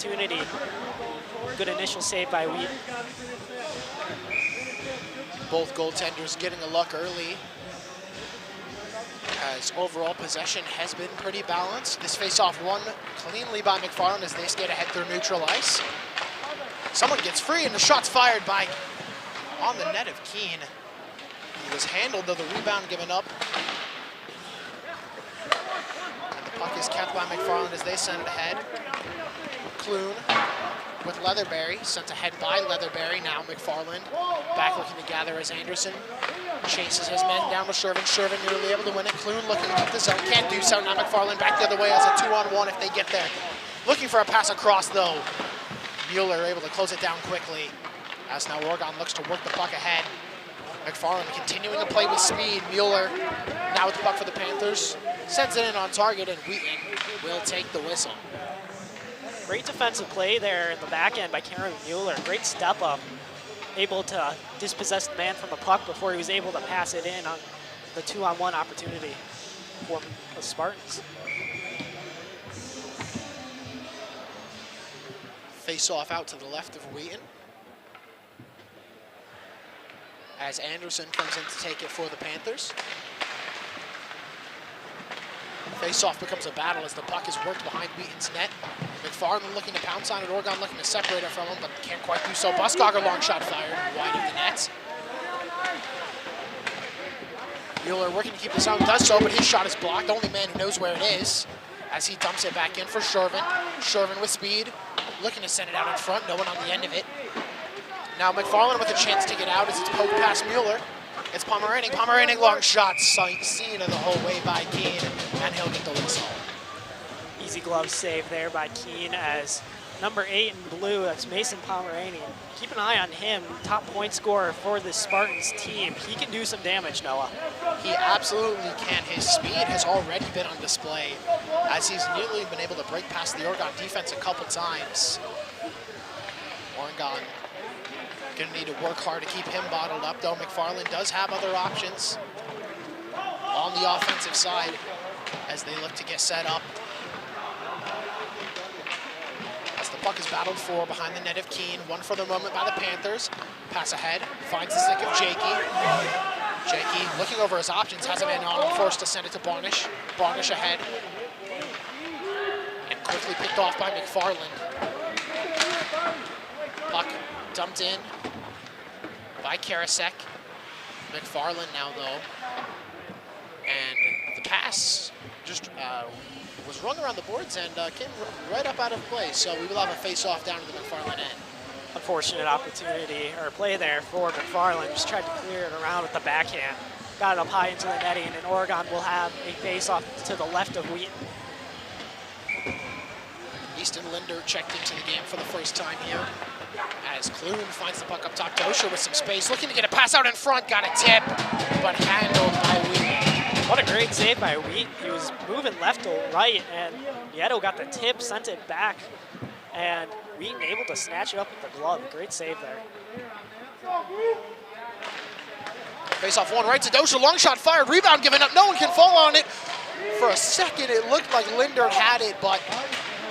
opportunity. Good initial save by Wheat. Both goaltenders getting a look early, as overall possession has been pretty balanced. This face-off won cleanly by McFarland as they skate ahead through neutral ice. Someone gets free and the shot's fired by, on the net of Keene. He was handled, though the rebound given up. And the puck is kept by McFarland as they send it ahead. Clune with Leatherberry, sent ahead by Leatherberry. Now McFarland back looking to gather as Anderson chases his men down to Shervin. Shervin nearly able to win it. Clune looking to keep the zone, can't do so. Now McFarland back the other way as a 2-on-1 if they get there. Looking for a pass across though. Mueller able to close it down quickly as now Oregon looks to work the puck ahead. McFarland continuing to play with speed. Mueller now with the puck for the Panthers. Sends it in on target and Wheaton will take the whistle. Great defensive play there in the back end by Cameron Mueller. Great step up. Able to dispossess the man from the puck before he was able to pass it in on the 2-on-1 opportunity for the Spartans. Face off out to the left of Wheaton. As Anderson comes in to take it for the Panthers. Face-off becomes a battle as the puck is worked behind Wheaton's net. McFarland looking to pounce on it. Oregon looking to separate it from him, but can't quite do so. Buskogger long shot fired wide of the net. Mueller working to keep the zone, does so, but his shot is blocked. The only man who knows where it is as he dumps it back in for Shervin. Shervin with speed, looking to send it out in front. No one on the end of it. Now McFarland with a chance to get out as it's poked past Mueller. It's Pomeranian. Pomeranian long shot, seen the whole way by Keene, and he'll get the whistle. Easy glove save there by Keene as number 8 in blue, that's Mason Pomeranian. Keep an eye on him, top point scorer for the Spartans team. He can do some damage, Noah. He absolutely can. His speed has already been on display as he's nearly been able to break past the Oregon defense a couple times. Oregon gonna need to work hard to keep him bottled up, though McFarland does have other options on the offensive side as they look to get set up. As the puck is battled for behind the net of Keene, one for the moment by the Panthers. Pass ahead, finds the stick of Jakey. Jakey looking over his options, has a man on him, forced to send it to Barnish. Barnish ahead. And quickly picked off by McFarland. Puck dumped in by Karasek. McFarland now though. And the pass just was rung around the boards and came right up out of play. So we will have a face-off down to the McFarland end. Unfortunate opportunity or play there for McFarland. Just tried to clear it around with the backhand. Got it up high into the netting, and Oregon will have a face-off to the left of Wheaton. Easton Linder checked into the game for the first time here. As Clune finds the puck up top, Dosher with some space, looking to get a pass out in front, got a tip, but handled by Wheaton. What a great save by Wheaton. He was moving left to right, and Nieto got the tip, sent it back, and Wheaton able to snatch it up with the glove. Great save there. Face off one right to Dosher, long shot fired, rebound given up, no one can fall on it. For a second, it looked like Linder had it, but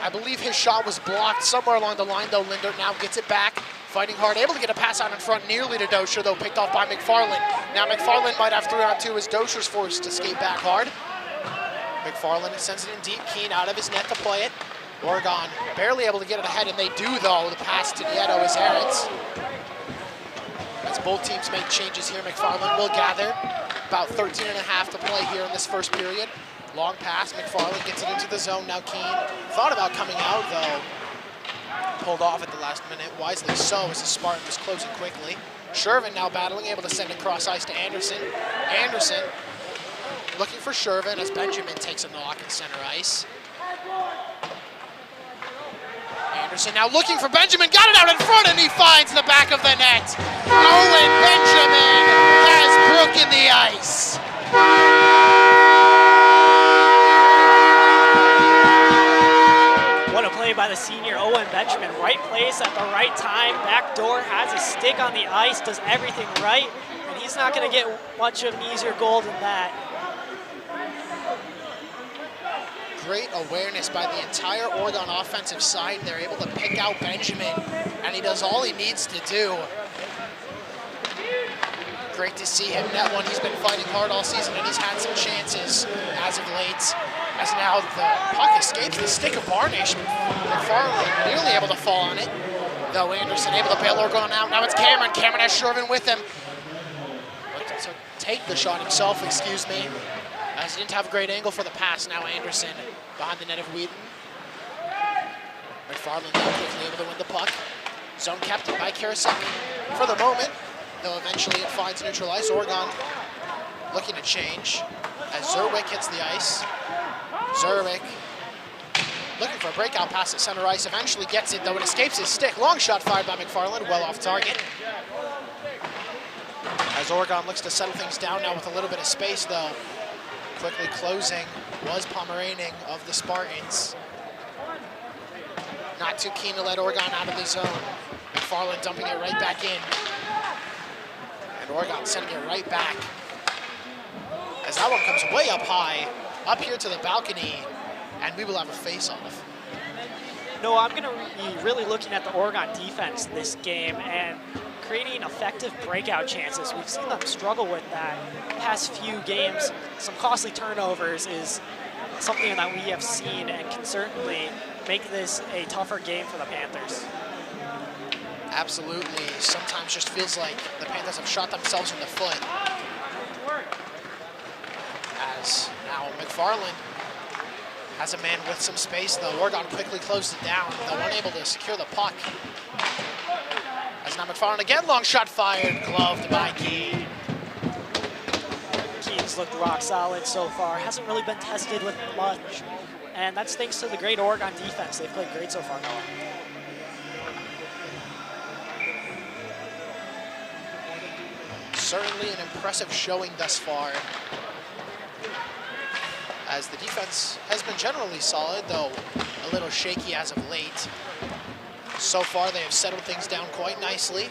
I believe his shot was blocked somewhere along the line, though. Linder now gets it back, fighting hard, able to get a pass out in front nearly to Dosher, though picked off by McFarland. Now McFarland might have 3-on-2 as Dosher's forced to skate back hard. McFarland sends it in deep, Keene out of his net to play it. Oregon barely able to get it ahead, and they do, though. The pass to Nieto is errant. As both teams make changes here, McFarland will gather. About 13.5 to play here in this first period. Long pass, McFarland gets it into the zone. Now Keene thought about coming out, though. Pulled off at the last minute, wisely so, as the Spartan was closing quickly. Shervin now battling, able to send it cross ice to Anderson. Anderson looking for Shervin as Benjamin takes a knock at center ice. Anderson now looking for Benjamin, got it out in front, and he finds the back of the net. Owen Benjamin has broken the ice. What a play by the senior Owen Benjamin. Right place at the right time. Back door, has his stick on the ice, does everything right, and he's not going to get much of an easier goal than that. great awareness by the entire Oregon offensive side. They're able to pick out Benjamin, and he does all he needs to do. Great to see him net one. He's been fighting hard all season, and he's had some chances as of late. As now the puck escapes the stick of Barnish. McFarland nearly able to fall on it, though Anderson able to bail Oregon out. Now it's Cameron. Cameron has Shervin with him. Looking to take the shot himself, excuse me, as he didn't have a great angle for the pass. Now Anderson behind the net of Wheaton. McFarland now quickly able to win the puck. Zone captain by Karasek for the moment, though eventually it finds neutral ice. Oregon looking to change as Zerwick hits the ice. Zerwick looking for a breakout pass at center ice, eventually gets it, though it escapes his stick. Long shot fired by McFarland, well off target. As Oregon looks to settle things down now with a little bit of space, though. Quickly closing was Pomeraning of the Spartans. Not too keen to let Oregon out of the zone. McFarland dumping it right back in. And Oregon sending it right back. As that one comes way up high, up here to the balcony, and we will have a face-off. No, I'm going to be really looking at the Oregon defense this game and creating effective breakout chances. We've seen them struggle with that past few games. Some costly turnovers is something that we have seen and can certainly make this a tougher game for the Panthers. Absolutely. Sometimes just feels like the Panthers have shot themselves in the foot. As now McFarland has a man with some space, though. Oregon quickly closed it down, though unable to secure the puck. As now McFarland again, long shot fired, gloved by Key. Key's looked rock solid so far. Hasn't really been tested with much, and that's thanks to the great Oregon defense. They've played great so far, Noah. Certainly an impressive showing thus far, as the defense has been generally solid, though a little shaky as of late. So far, they have settled things down quite nicely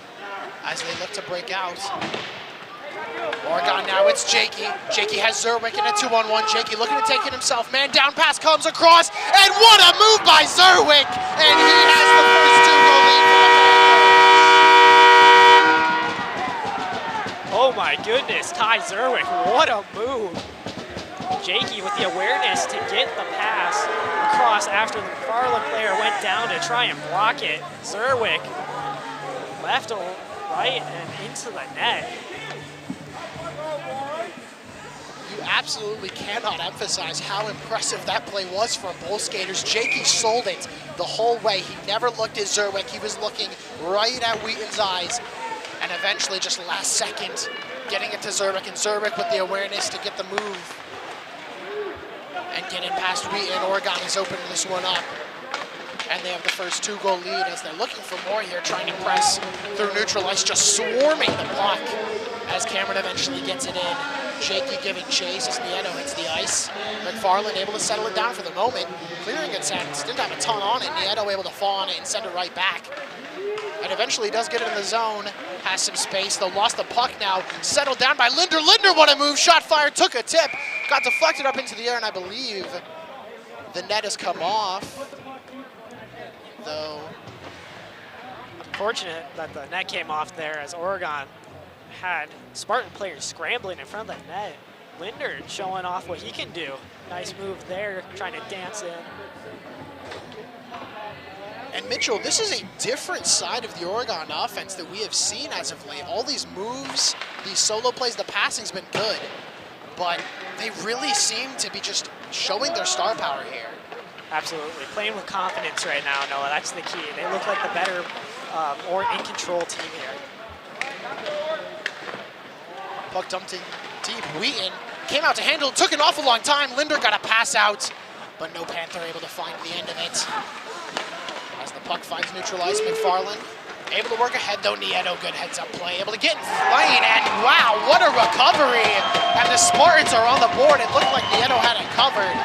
as they look to break out. Oregon now, it's Jakey. Jakey has Zerwick in a 2-on-1. Jakey looking to take it himself. Man down, pass comes across, and what a move by Zerwick! And he has the first 2-goal lead for the Panthers. Oh my goodness, Ty Zerwick, what a move. Jakey with the awareness to get the pass across after the McFarland player went down to try and block it. Zerwick left to right and into the net. You absolutely cannot emphasize how impressive that play was for both skaters. Jakey sold it the whole way. He never looked at Zerwick. He was looking right at Wheaton's eyes, and eventually just last second getting it to Zerwick, and Zerwick with the awareness to get the move and getting past Wheaton. Oregon is opening this one up, and they have the first 2-goal lead as they're looking for more here, trying to press through neutral ice, just swarming the puck as Cameron eventually gets it in. Jakey giving chase as Nieto hits the ice. McFarland able to settle it down for the moment, clearing its ends, didn't have a ton on it. Nieto able to fall on it and send it right back. And eventually does get it in the zone, has some space, though lost the puck now, settled down by Linder. Linder, what a move, shot fired, took a tip, got deflected up into the air, and I believe the net has come off, though. Unfortunate that the net came off there as Oregon had Spartan players scrambling in front of the net. Linder showing off what he can do. Nice move there, trying to dance in. And Mitchell, this is a different side of the Oregon offense that we have seen as of late. All these moves, these solo plays, the passing's been good, but they really seem to be just showing their star power here. Absolutely, playing with confidence right now, Noah, that's the key. They look like the better, more in-control team here. Puck dumped in deep. Wheaton came out to handle, took an awful long time. Linder got a pass out, but no Panther able to find the end of it. As the puck finds neutral ice, McFarland able to work ahead, though. Nieto, good heads-up play, able to get in flight, and wow, what a recovery! And the Spartans are on the board. It looked like Nieto had it covered.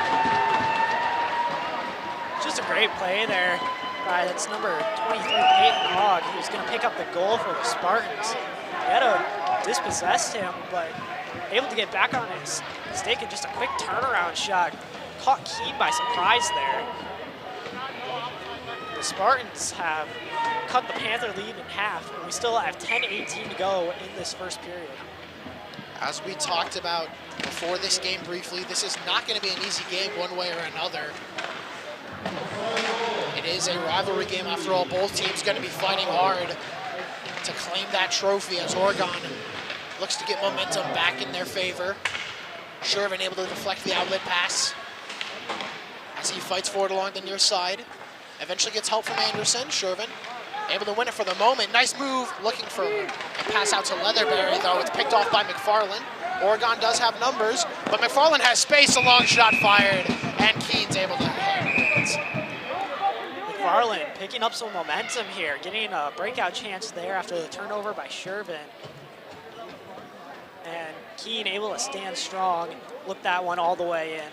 Just a great play there by, that's number 23, Peyton Hogg, who's going to pick up the goal for the Spartans. Nieto dispossessed him, but able to get back on his stick and just a quick turnaround shot caught Keene by surprise there. The Spartans have cut the Panther lead in half, and we still have 10:18 to go in this first period. As we talked about before this game briefly, this is not going to be an easy game one way or another. It is a rivalry game after all. Both teams going to be fighting hard to claim that trophy as Oregon looks to get momentum back in their favor. Shervin able to deflect the outlet pass as he fights forward along the near side. Eventually gets help from Anderson. Shervin able to win it for the moment. Nice move, looking for a pass out to Leatherberry, though. It's picked off by McFarland. Oregon does have numbers, but McFarland has space. A long shot fired, and Keene's able to hit it. McFarland picking up some momentum here, getting a breakout chance there after the turnover by Shervin. And Keene able to stand strong, look that one all the way in.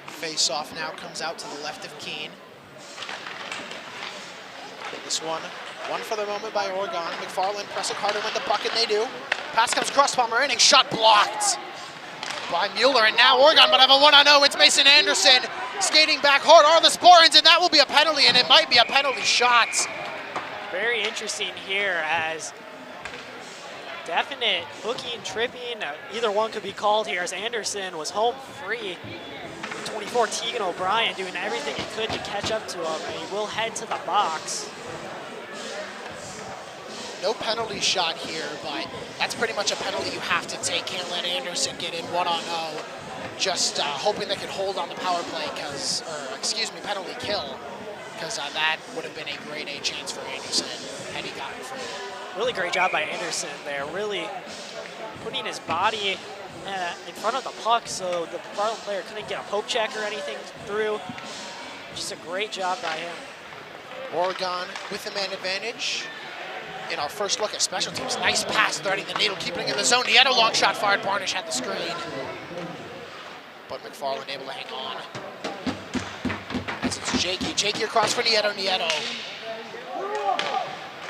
Face-off now comes out to the left of Keene. This one for the moment by Oregon. McFarland pressing hard to win the puck, and they do. Pass comes across Palmer inning, shot blocked by Mueller, and now Oregon might have a 1-on-0. It's Mason Anderson skating back hard are the Spartans, and that will be a penalty, and it might be a penalty shot. Very interesting here, as definite hooking, tripping, either one could be called here, as Anderson was home free. 24 Tegan O'Brien doing everything he could to catch up to him, and he will head to the box. No penalty shot here, but that's pretty much a penalty you have to take. Can't let Anderson get in 1-on-0. Just hoping they can hold on the power play, penalty kill, because that would have been a grade A chance for Anderson had he gotten free. Really great job by Anderson there, really putting his body in front of the puck so the McFarland player couldn't get a poke check or anything through. Just a great job by him. Oregon with the man advantage. In our first look at special teams, nice pass threading the needle, keeping it in the zone. Nieto long shot fired, Barnish had the screen. But McFarland able to hang on. As it's Jakey across for Nieto.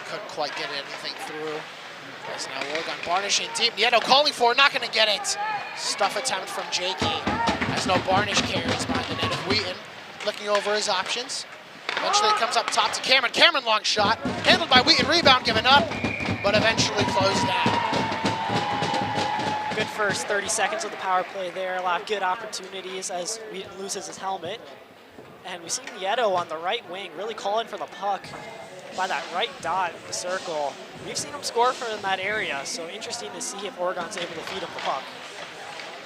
Couldn't quite get anything through. As now Oregon Barnish in deep. Nieto calling for it, not gonna get it. Stuff attempt from Jakey. As no Barnish carries behind the net of Wheaton. Looking over his options. Eventually it comes up top to Cameron. Cameron long shot, handled by Wheaton, rebound given up, but eventually closed out. Good first 30 seconds of the power play there. A lot of good opportunities as Wheaton loses his helmet. And we see Nieto on the right wing really calling for the puck by that right dot in the circle. We've seen him score from that area, so interesting to see if Oregon's able to feed him the puck.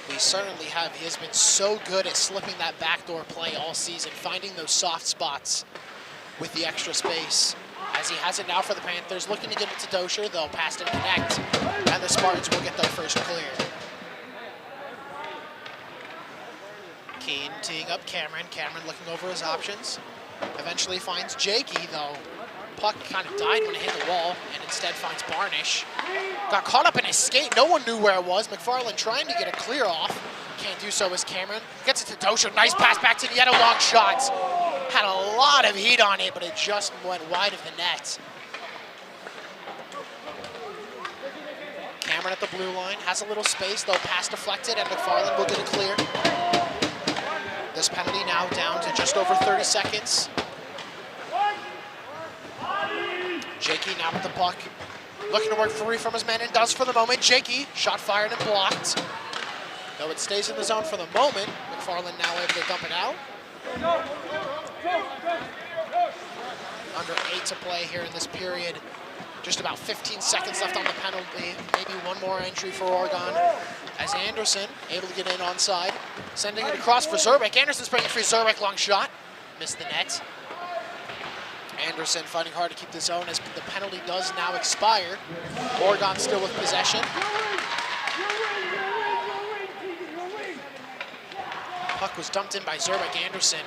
We certainly have. He has been so good at slipping that backdoor play all season, finding those soft spots with the extra space. As he has it now for the Panthers, looking to get it to Dosher, they'll pass and connect, and the Spartans will get their first clear. Keene teeing up Cameron. Cameron looking over his options. Eventually finds Jakey, though. Puck kind of died when it hit the wall, and instead finds Barnish. Got caught up in his skate. No one knew where it was. McFarland trying to get a clear off. Can't do so as Cameron. Gets it to Dosher. Nice pass back to Nieto. Long shots. Had a lot of heat on it, but it just went wide of the net. Cameron at the blue line. Has a little space, though. Pass deflected, and McFarland will get it clear. This penalty now down to just over 30 seconds. Jakey now with the puck, looking to work free from his man, and does for the moment. Jakey, shot fired and blocked. Though it stays in the zone for the moment, McFarland now able to dump it out. Under 8 to play here in this period. Just about 15 seconds left on the penalty. Maybe one more entry for Oregon. As Anderson able to get in onside, sending it across for Zerbeck. Anderson's bringing free. Zerbeck, long shot, missed the net. Anderson fighting hard to keep the zone as the penalty does now expire. Oregon still with possession. Puck was dumped in by Zerbeck. Anderson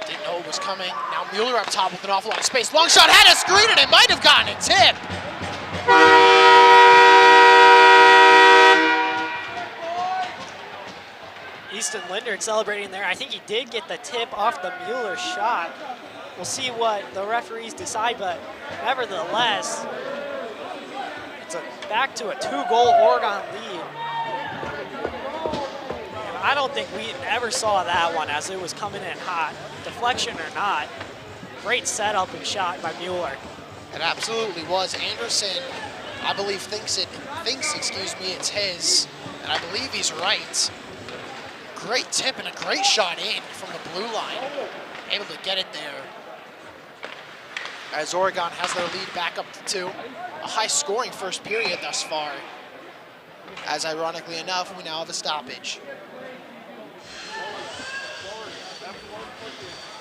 didn't know it was coming. Now Mueller up top with an awful lot of space. Long shot, had a screen, and it might have gotten a tip. Easton Lindert celebrating there. I think he did get the tip off the Mueller shot. we'll see what the referees decide, but nevertheless, it's back to a 2-goal Oregon lead. And I don't think we ever saw that one as it was coming in hot. Deflection or not, great setup and shot by Mueller. It absolutely was. Anderson, I believe, thinks it's his, and I believe he's right. Great tip and a great shot in from the blue line. Able to get it there. As Oregon has their lead back up to 2. A high-scoring first period thus far. As ironically enough, we now have a stoppage.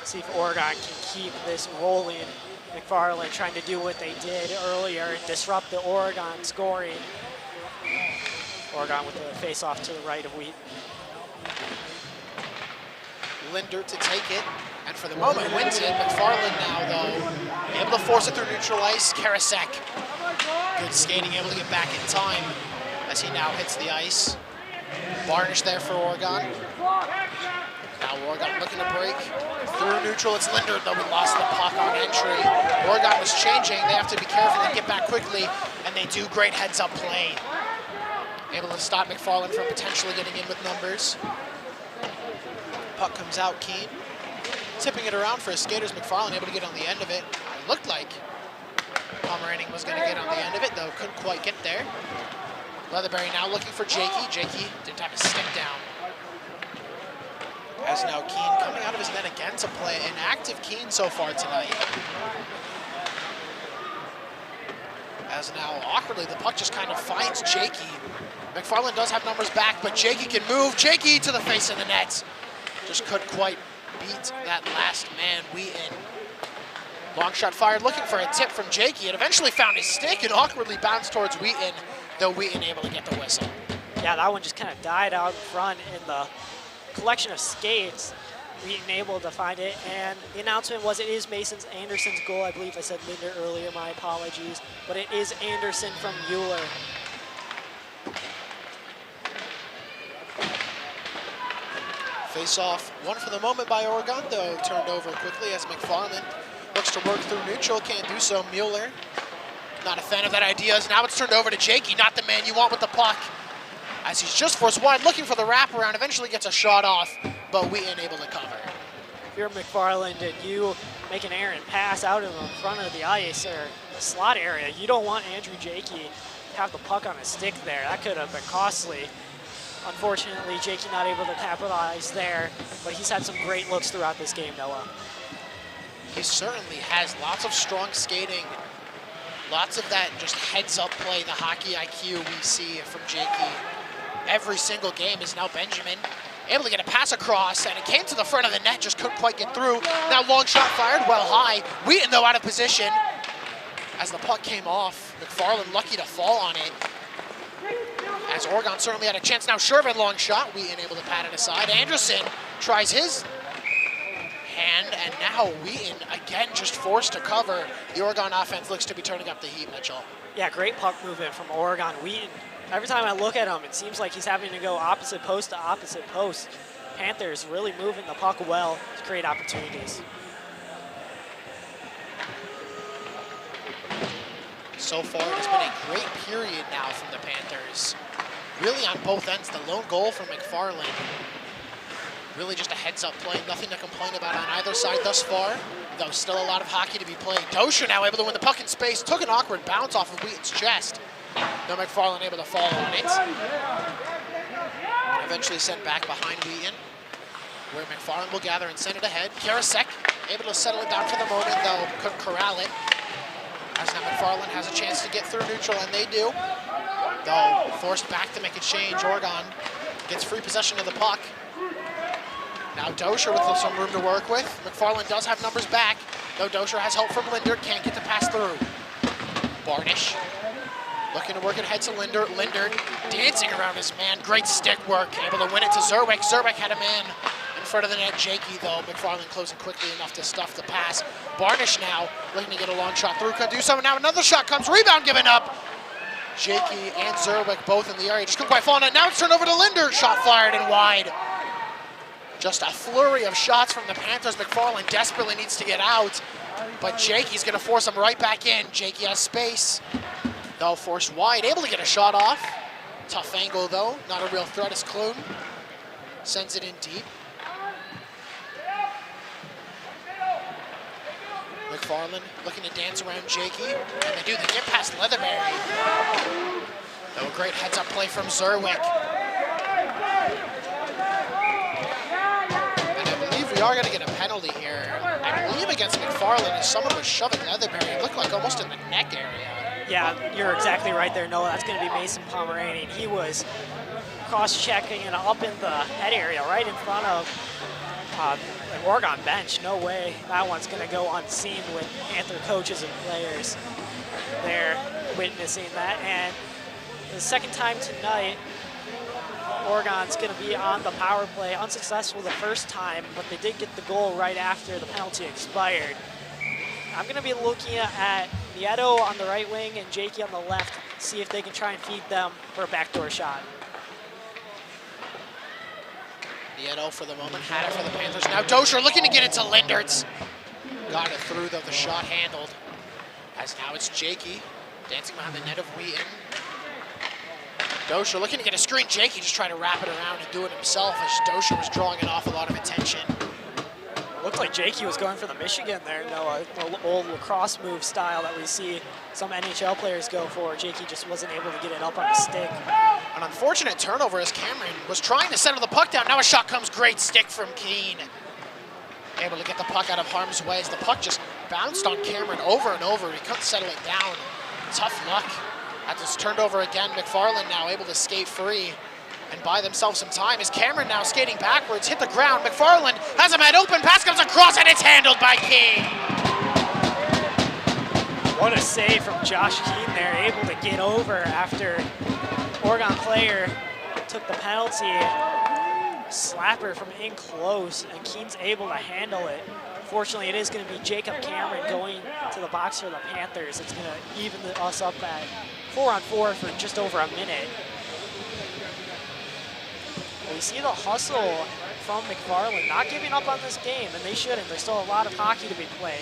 See if Oregon can keep this rolling. McFarland trying to do what they did earlier and disrupt the Oregon scoring. Oregon with the face-off to the right of Wheaton. Linder to take it, and for the moment wins it. McFarland now, though, able to force it through neutral ice. Karasek, good skating, able to get back in time as he now hits the ice. Varnish there for Oregon. Now Oregon looking to break through neutral. It's Linder, though, we lost the puck on entry. Oregon was changing. They have to be careful and get back quickly, and they do great heads-up play. Able to stop McFarland from potentially getting in with numbers. Puck comes out, Keene. Tipping it around for his skaters. McFarland able to get on the end of it. It looked like Pomeranian was going to get on the end of it, though couldn't quite get there. Leatherberry now looking for Jakey. Jakey didn't have his stick down. As now Keene coming out of his net again to play. An active Keene so far tonight. As now, awkwardly, the puck just kind of finds Jakey. McFarland does have numbers back, but Jakey can move. Jakey to the face of the net. Just couldn't quite beat that last man, Wheaton. Long shot fired, looking for a tip from Jakey. It eventually found his stick and awkwardly bounced towards Wheaton, though Wheaton able to get the whistle. Yeah, that one just kind of died out in front in the collection of skates. Wheaton able to find it, and the announcement was it is Anderson's goal. I believe I said Linder earlier, my apologies, but it is Anderson from Mueller. Face-off, one for the moment by Oregon, though turned over quickly as McFarland looks to work through neutral, can't do so. Mueller, not a fan of that idea, as now it's turned over to Jakey, not the man you want with the puck. As he's just forced wide, looking for the wraparound, eventually gets a shot off, but Wheaton able to cover. If you're McFarland and you make an errant pass out in the front of the ice or the slot area, you don't want Andrew Jakey to have the puck on his stick there. That could have been costly. Unfortunately, Jakey not able to capitalize there, but he's had some great looks throughout this game, Noah. He certainly has lots of strong skating, lots of that just heads-up play, the hockey IQ we see from Jakey. Every single game is now Benjamin able to get a pass across, and it came to the front of the net, just couldn't quite get through. Now long shot fired, well high. Wheaton, though, out of position as the puck came off. McFarland lucky to fall on it. As Oregon certainly had a chance. Now Shervin long shot. Wheaton able to pat it aside. Anderson tries his hand, and now Wheaton again just forced to cover. The Oregon offense looks to be turning up the heat, Mitchell. Yeah, great puck movement from Oregon. Wheaton, every time I look at him, it seems like he's having to go opposite post to opposite post. Panthers really moving the puck well to create opportunities. So far, it has been a great period now from the Panthers. Really on both ends. The lone goal from McFarland. Really just a heads-up play. Nothing to complain about on either side thus far, though still a lot of hockey to be played. Dosher now able to win the puck in space. Took an awkward bounce off of Wheaton's chest. Now McFarland able to fall on it. And eventually sent back behind Wheaton, where McFarland will gather and send it ahead. Karasek able to settle it down for the moment, though couldn't corral it. As now McFarland has a chance to get through neutral, and they do. Though forced back to make a change, Oregon gets free possession of the puck. Now Dosher with some room to work with. McFarland does have numbers back, though Dosher has help from Linder, can't get the pass through. Varnish looking to work it ahead to Linder. Linder dancing around his man, great stick work, able to win it to Zerwick. Zerwick had a man in front of the net, Jakey, though. McFarland closing quickly enough to stuff the pass. Varnish now looking to get a long shot through, can do so. Now another shot comes, rebound given up. Jakey and Zerwick both in the area, just couldn't quite fall on it. Now it's turned over to Linder, shot fired and wide. Just a flurry of shots from the Panthers. McFarland desperately needs to get out, but Jakey's gonna force him right back in. Jakey has space. They'll force wide, able to get a shot off. Tough angle though, not a real threat as Clune sends it in deep. McFarland looking to dance around Jakey, and they do. They get past Leatherberry. Though a great heads-up play from Zerwick. And I believe we are going to get a penalty here. I believe against McFarland, as someone was shoving Leatherberry. It looked like almost in the neck area. Yeah, you're exactly right there, Noah. That's going to be Mason Pomeranian. He was cross-checking and up in the head area right in front of an Oregon bench. No way that one's going to go unseen with Panther coaches and players there witnessing that. And the second time tonight, Oregon's going to be on the power play. Unsuccessful the first time, but they did get the goal right after the penalty expired. I'm going to be looking at Nieto on the right wing and Jakey on the left, see if they can try and feed them for a backdoor shot. Nieto for the moment, had it for the Panthers. Now Dozier looking to get it to Lindertz. Got it through though, the shot handled. As now it's Jakey dancing behind the net of Wheaton. Dozier looking to get a screen. Jakey just trying to wrap it around and do it himself as Dozier was drawing an awful lot of attention. Looked like Jakey was going for the Michigan there, Noah. The old lacrosse move style that we see some NHL players go for. Jakey just wasn't able to get it up on the stick. An unfortunate turnover as Cameron was trying to settle the puck down. Now a shot comes, great stick from Keene. Able to get the puck out of harm's way as the puck just bounced on Cameron over and over. He couldn't settle it down. Tough luck. That was turned over again. McFarland now able to skate free and buy themselves some time. As Cameron now skating backwards, hit the ground. McFarland has him at open, pass comes across, and it's handled by Keene. What a save from Josh Keene there, able to get over after Oregon player took the penalty. Slapper from in close, and Keene's able to handle it. Fortunately, it is going to be Jacob Cameron going to the box for the Panthers. It's going to even us up at 4-on-4 for just over a minute. We see the hustle from McFarland, not giving up on this game, and they shouldn't. There's still a lot of hockey to be played.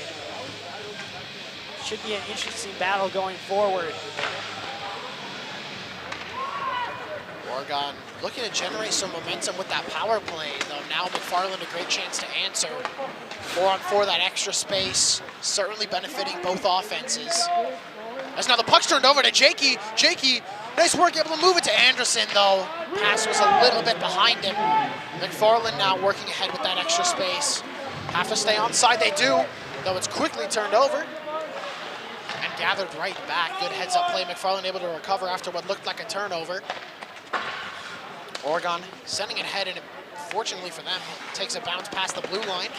Should be an interesting battle going forward. Oregon looking to generate some momentum with that power play, though now McFarland a great chance to answer. 4-on-4, that extra space, certainly benefiting both offenses. As now the puck's turned over to Jakey. Jakey, nice work, able to move it to Anderson, though. Pass was a little bit behind him. McFarland now working ahead with that extra space. Have to stay onside, they do, though it's quickly turned over and gathered right back. Good heads-up play. McFarland able to recover after what looked like a turnover. Oregon sending it ahead, and fortunately for them, takes a bounce past the blue line.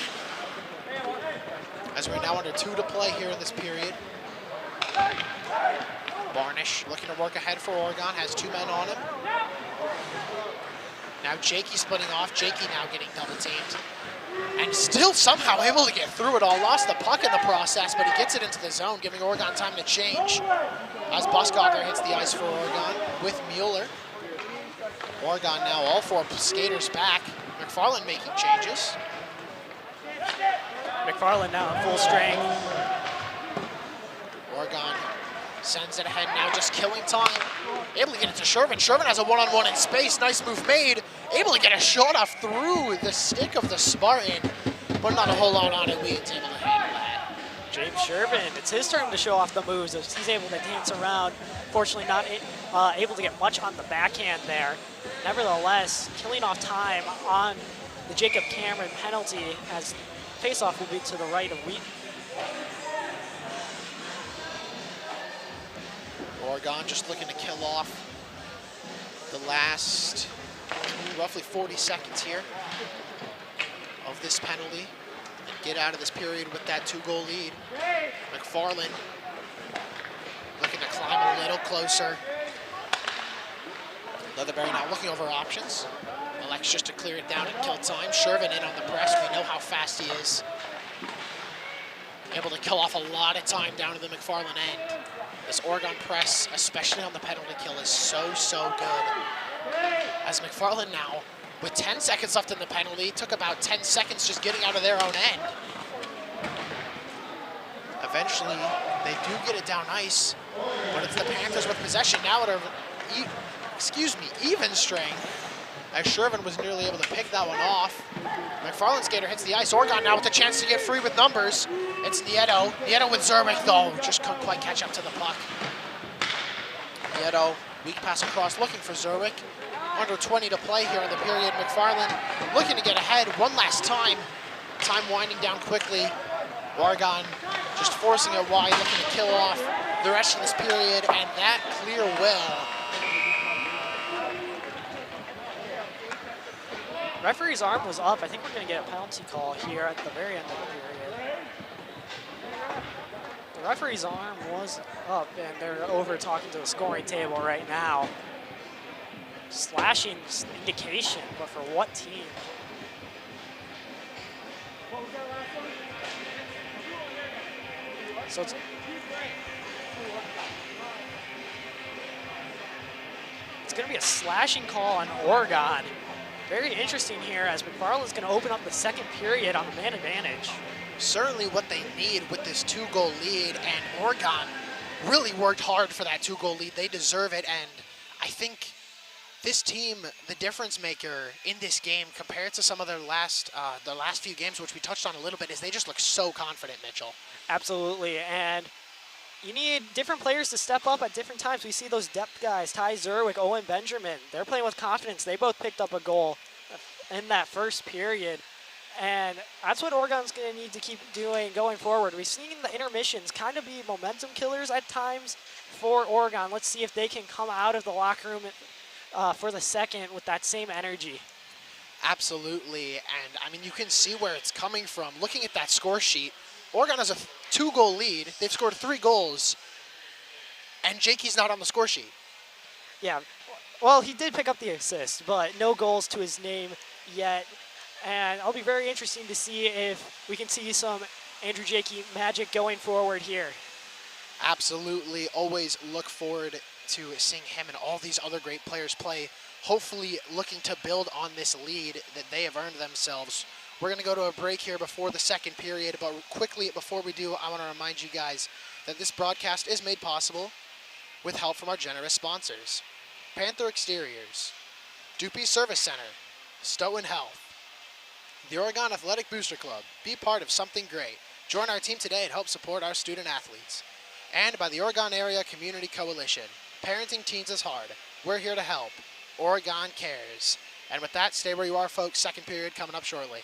As we're now under 2 to play here in this period. Barnish looking to work ahead for Oregon, has 2 men on him. Now Jakey splitting off, Jakey now getting double teamed. And still somehow able to get through it all. Lost the puck in the process, but he gets it into the zone, giving Oregon time to change. As Buskogger hits the ice for Oregon with Mueller. Oregon now all 4 skaters back. McFarland making changes. McFarland now in full strength. Oregon sends it ahead now, just killing time. Able to get it to Shervin. Shervin has a one-on-one in space. Nice move made. Able to get a shot off through the stick of the Spartan, but not a whole lot on it. Wheaton's able to handle that. James Shervin, it's his turn to show off the moves. He's able to dance around. Fortunately, not able to get much on the backhand there. Nevertheless, killing off time on the Jacob Cameron penalty, as faceoff will be to the right of Wheaton. Oregon just looking to kill off the last roughly 40 seconds here of this penalty and get out of this period with that 2-goal lead. McFarland looking to climb a little closer. Leatherberry now looking over options. Elects just to clear it down and kill time. Shervin in on the press. We know how fast he is. Able to kill off a lot of time down to the McFarland end. This Oregon press, especially on the penalty kill, is so good. As McFarland now with 10 seconds left in the penalty. Took about 10 seconds just getting out of their own end. Eventually, they do get it down ice, but it's the Panthers with possession now at even strength, as Shervin was nearly able to pick that one off. McFarland skater hits the ice. Oregon now with a chance to get free with numbers. It's Nieto. Nieto with Zerwick, though. Just couldn't quite catch up to the puck. Nieto, weak pass across, looking for Zerwick. Under 20 to play here in the period. McFarland looking to get ahead one last time. Time winding down quickly. Oregon just forcing it wide, looking to kill off the rest of this period, and that clear will. Referee's arm was up. I think we're going to get a penalty call here at the very end of the period. The referee's arm was up, and they're over talking to the scoring table right now. Slashing indication, but for what team? So it's going to be a slashing call on Oregon. Very interesting here as McFarland's going to open up the second period on the man advantage. Certainly what they need with this 2-goal lead, and Oregon really worked hard for that 2-goal lead. They deserve it, and I think this team, the difference maker in this game compared to some of their last few games, which we touched on a little bit, is they just look so confident, Mitchell. Absolutely, and you need different players to step up at different times. We see those depth guys, Ty Zerwick, Owen Benjamin. They're playing with confidence. They both picked up a goal in that first period. And that's what Oregon's going to need to keep doing going forward. We've seen the intermissions kind of be momentum killers at times for Oregon. Let's see if they can come out of the locker room for the second with that same energy. Absolutely, and I mean, you can see where it's coming from. Looking at that score sheet, Oregon has a 2-goal lead. They've scored 3 goals, and Jakey's not on the score sheet. Yeah, well, he did pick up the assist, but no goals to his name yet. And I'll be very interesting to see if we can see some Andrew Jakey magic going forward here. Absolutely, always look forward to seeing him and all these other great players play, hopefully looking to build on this lead that they have earned themselves. We're going to go to a break here before the second period, but quickly before we do, I want to remind you guys that this broadcast is made possible with help from our generous sponsors. Panther Exteriors, Doopy Service Center, Stoughton Health, the Oregon Athletic Booster Club. Be part of something great. Join our team today and help support our student athletes. And by the Oregon Area Community Coalition. Parenting teens is hard. We're here to help. Oregon cares. And with that, stay where you are, folks. Second period coming up shortly.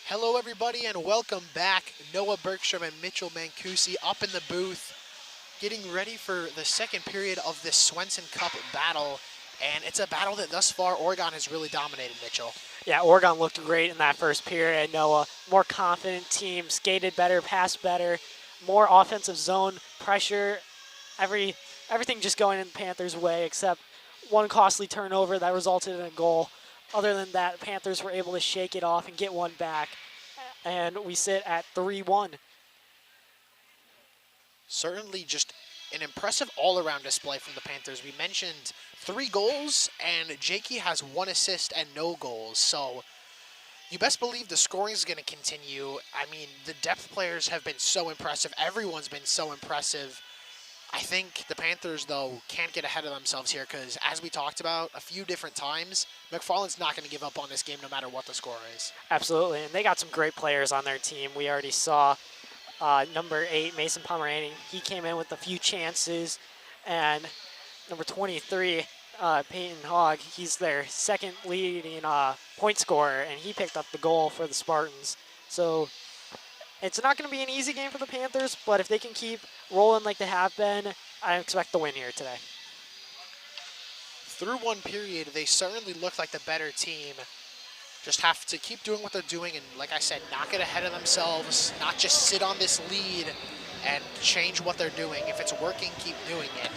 Hello, everybody, and welcome back. Noah Bergstrom and Mitchell Mancusi up in the booth, getting ready for the second period of this Swenson Cup battle. And it's a battle that thus far Oregon has really dominated, Mitchell. Yeah, Oregon looked great in that first period. Noah, more confident team, skated better, passed better, more offensive zone pressure. Everything just going in the Panthers' way except one costly turnover that resulted in a goal. Other than that, the Panthers were able to shake it off and get one back. And we sit at 3-1. Certainly just an impressive all-around display from the Panthers. We mentioned 3 goals, and Jakey has 1 assist and no goals. So you best believe the scoring is going to continue. I mean, the depth players have been so impressive. Everyone's been so impressive. I think the Panthers, though, can't get ahead of themselves here because, as we talked about a few different times, McFarland's not going to give up on this game no matter what the score is. Absolutely, and they got some great players on their team. We already saw number 8, Mason Pomeranian. He came in with a few chances, and number 23, Peyton Hogg, he's their second leading point scorer, and he picked up the goal for the Spartans. So it's not going to be an easy game for the Panthers, but if they can keep rolling like they have been, I expect the win here today. Through one period, they certainly look like the better team. Just have to keep doing what they're doing and, like I said, not get ahead of themselves, not just sit on this lead and change what they're doing. If it's working, keep doing it.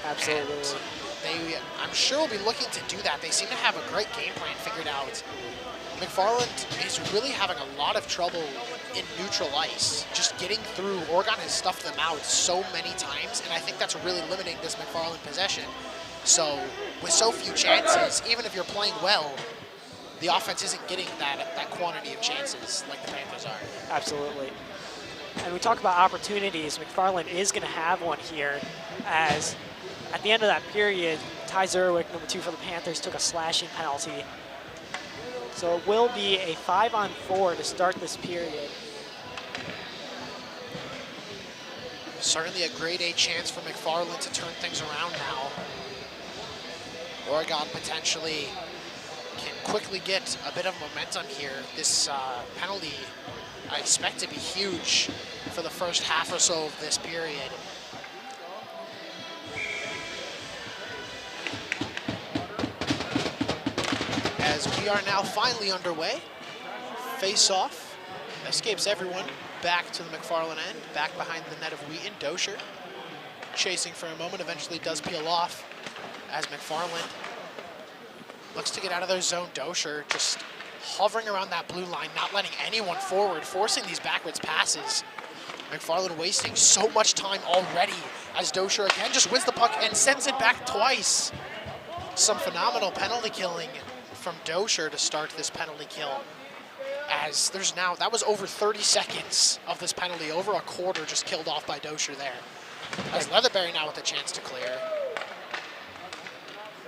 Absolutely. And I'm sure will be looking to do that. They seem to have a great game plan figured out. McFarland is really having a lot of trouble in neutral ice, just getting through. Oregon has stuffed them out so many times, and I think that's really limiting this McFarland possession. So with so few chances, even if you're playing well, the offense isn't getting that quantity of chances like the Panthers are. Absolutely. And we talk about opportunities. McFarland is going to have one here, as at the end of that period, Ty Zerwick, number 2 for the Panthers, took a slashing penalty. So it will be a 5-on-4 to start this period. Certainly a grade A chance for McFarland to turn things around now. Oregon potentially can quickly get a bit of momentum here. This penalty I expect to be huge for the first half or so of this period. As we are now finally underway, face-off, escapes everyone, back to the McFarland end, back behind the net of Wheaton. Dosher chasing for a moment, eventually does peel off as McFarland looks to get out of their zone. Dosher just hovering around that blue line, not letting anyone forward, forcing these backwards passes. McFarland wasting so much time already as Dosher again just wins the puck and sends it back twice. Some phenomenal penalty killing from Dosher to start this penalty kill, as there's now, that was over 30 seconds of this penalty, over a quarter just killed off by Dosher there. As Leatherberry now with a chance to clear.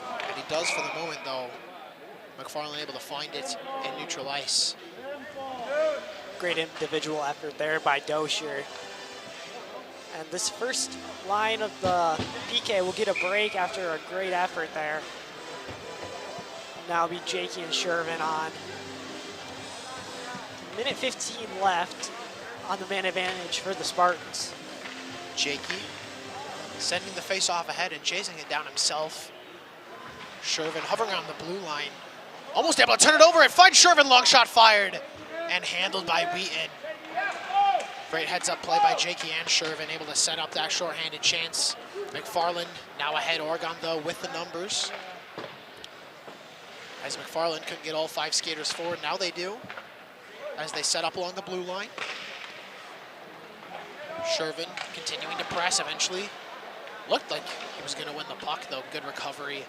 And he does for the moment though. McFarland able to find it in neutral ice. Great individual effort there by Dosher. And this first line of the PK will get a break after a great effort there. Now it'll be Jakey and Shervin on. Minute 15 left on the man advantage for the Spartans. Jakey sending the face-off ahead and chasing it down himself. Shervin hovering on the blue line. Almost able to turn it over and find Shervin, long shot fired and handled by Wheaton. Great heads-up play by Jakey and Shervin, able to set up that short-handed chance. McFarland now ahead. Oregon, though, with the numbers. As McFarland couldn't get all 5 skaters forward, now they do, as they set up along the blue line. Shervin continuing to press, eventually looked like he was going to win the puck, though. Good recovery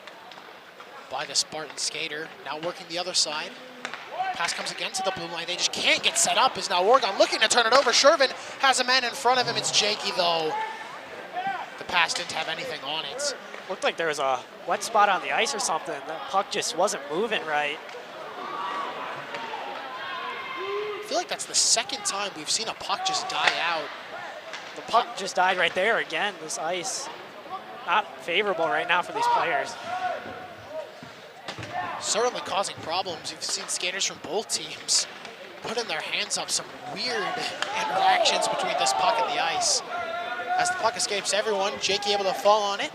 by the Spartan skater. Now working the other side. Pass comes again to the blue line. They just can't get set up, as now Oregon looking to turn it over. Shervin has a man in front of him. It's Jakey, though. The pass didn't have anything on it. Looked like there was a wet spot on the ice or something. The puck just wasn't moving right. I feel like that's the second time we've seen a puck just die out. The puck just died right there again. This ice, not favorable right now for these players. Certainly causing problems. You've seen skaters from both teams putting their hands up. Some weird interactions between this puck and the ice. As the puck escapes everyone, Jakey able to fall on it.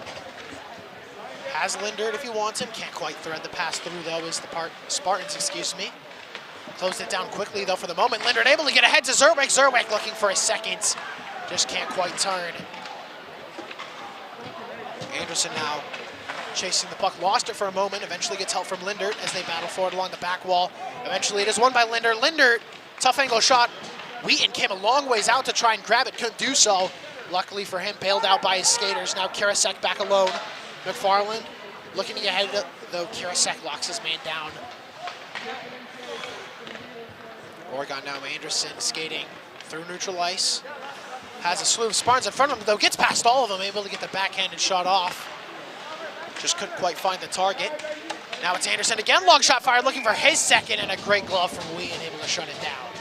Has Lindert if he wants him. Can't quite thread the pass through though, is the Spartans, excuse me. Closed it down quickly though for the moment. Lindert able to get ahead to Zerwick. Zerwick looking for a second. Just can't quite turn. Anderson now chasing the puck, lost it for a moment, eventually gets help from Lindert as they battle forward along the back wall. Eventually it is won by Lindert. Lindert, tough angle shot. Wheaton came a long ways out to try and grab it, couldn't do so. Luckily for him, bailed out by his skaters. Now Karasek back alone. McFarland looking to get ahead, though Karasek locks his man down. Oregon now, Anderson skating through neutral ice. Has a slew of Spartans in front of him, though gets past all of them, able to get the backhanded shot off. Just couldn't quite find the target. Now it's Anderson again, long shot fired, looking for his second, and a great glove from Wheaton, able to shut it down.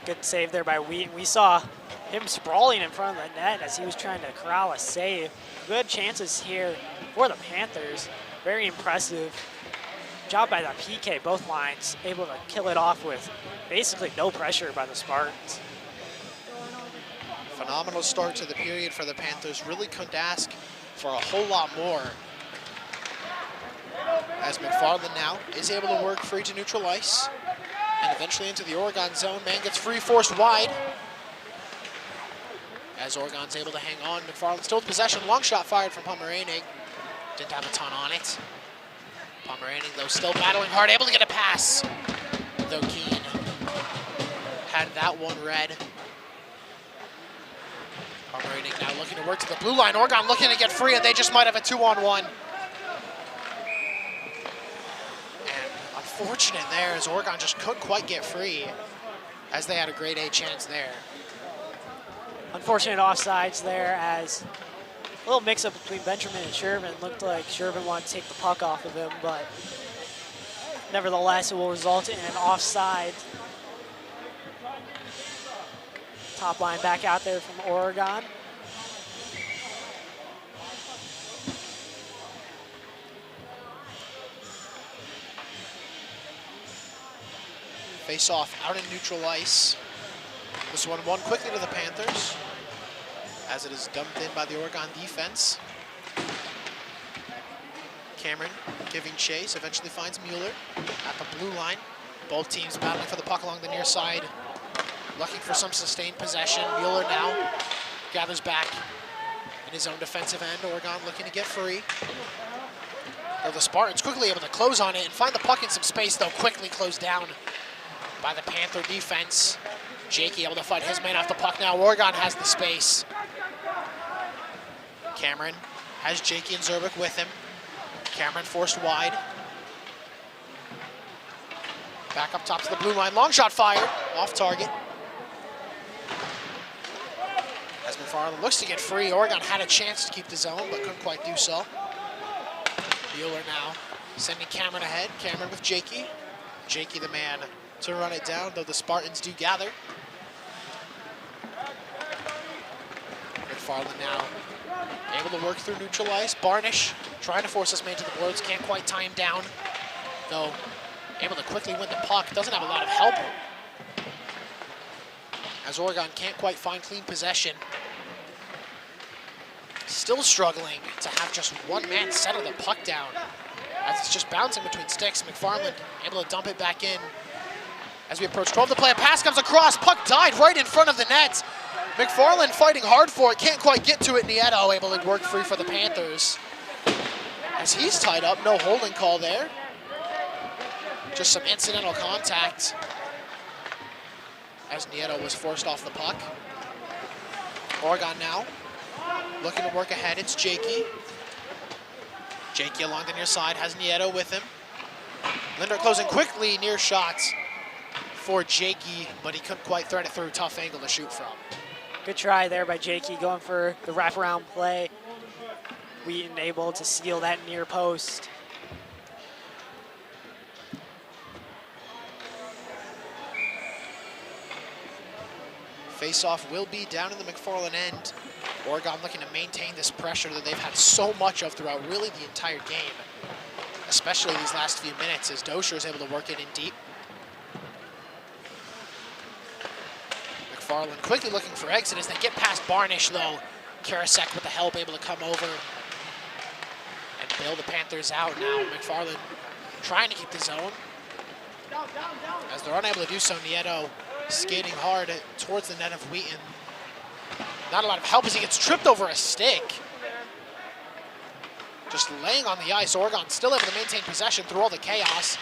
Good save there by Wheaton. We saw him sprawling in front of the net as he was trying to corral a save. Good chances here for the Panthers. Very impressive job by the PK, both lines, able to kill it off with basically no pressure by the Spartans. Phenomenal start to the period for the Panthers. Really couldn't ask for a whole lot more. As McFarland now is able to work free to neutral ice and eventually into the Oregon zone. Man gets free, forced wide. As Oregon's able to hang on, McFarland still with possession. Long shot fired from Pomeraning. Didn't have a ton on it. Pomeraning, though, still battling hard, able to get a pass. Though Keane had that one read. Pomeraning now looking to work to the blue line. Oregon looking to get free, and they just might have a 2-on-1. And unfortunate there, as Oregon just couldn't quite get free, as they had a grade A chance there. Unfortunate offsides there, as a little mix-up between Benjamin and Shervin. Looked like Shervin wanted to take the puck off of him, but nevertheless, it will result in an offside. Top line back out there from Oregon. Face off out in neutral ice. This one won quickly to the Panthers, as it is dumped in by the Oregon defense. Cameron giving chase, eventually finds Mueller at the blue line. Both teams battling for the puck along the near side, looking for some sustained possession. Mueller now gathers back in his own defensive end. Oregon looking to get free. Though the Spartans quickly able to close on it and find the puck in some space, though quickly closed down by the Panther defense. Jakey able to fight his man off the puck now. Oregon has the space. Cameron has Jakey and Zerwick with him. Cameron forced wide. Back up top to the blue line. Long shot fired. Off target. As McFarland looks to get free, Oregon had a chance to keep the zone, but couldn't quite do so. Mueller now sending Cameron ahead. Cameron with Jakey. Jakey the man to run it down, though the Spartans do gather. McFarland now able to work through neutral ice. Barnish trying to force his man to the boards, can't quite tie him down, though able to quickly win the puck. Doesn't have a lot of help, as Oregon can't quite find clean possession. Still struggling to have just one man settle the puck down, as it's just bouncing between sticks. McFarland able to dump it back in. As we approach 12 to play, a pass comes across, puck died right in front of the net. McFarland fighting hard for it, can't quite get to it. Nieto able to work free for the Panthers. As he's tied up, no holding call there. Just some incidental contact, as Nieto was forced off the puck. Oregon now looking to work ahead, it's Jakey. Jakey along the near side, has Nieto with him. Lindert closing quickly, near shots for Jakey, but he couldn't quite thread it through. Tough angle to shoot from. Good try there by Jakey, going for the wraparound play. Wheaton able to seal that near post. Face-off will be down in the McFarland end. Oregon looking to maintain this pressure that they've had so much of throughout really the entire game, especially these last few minutes, as Dosher is able to work it in deep. McFarland quickly looking for exit as they get past Barnish, though. Karasek with the help, able to come over and bail the Panthers out. Now McFarland trying to keep the zone. As they're unable to do so, Nieto skating hard towards the net of Wheaton. Not a lot of help as he gets tripped over a stick. Just laying on the ice. Oregon still able to maintain possession through all the chaos.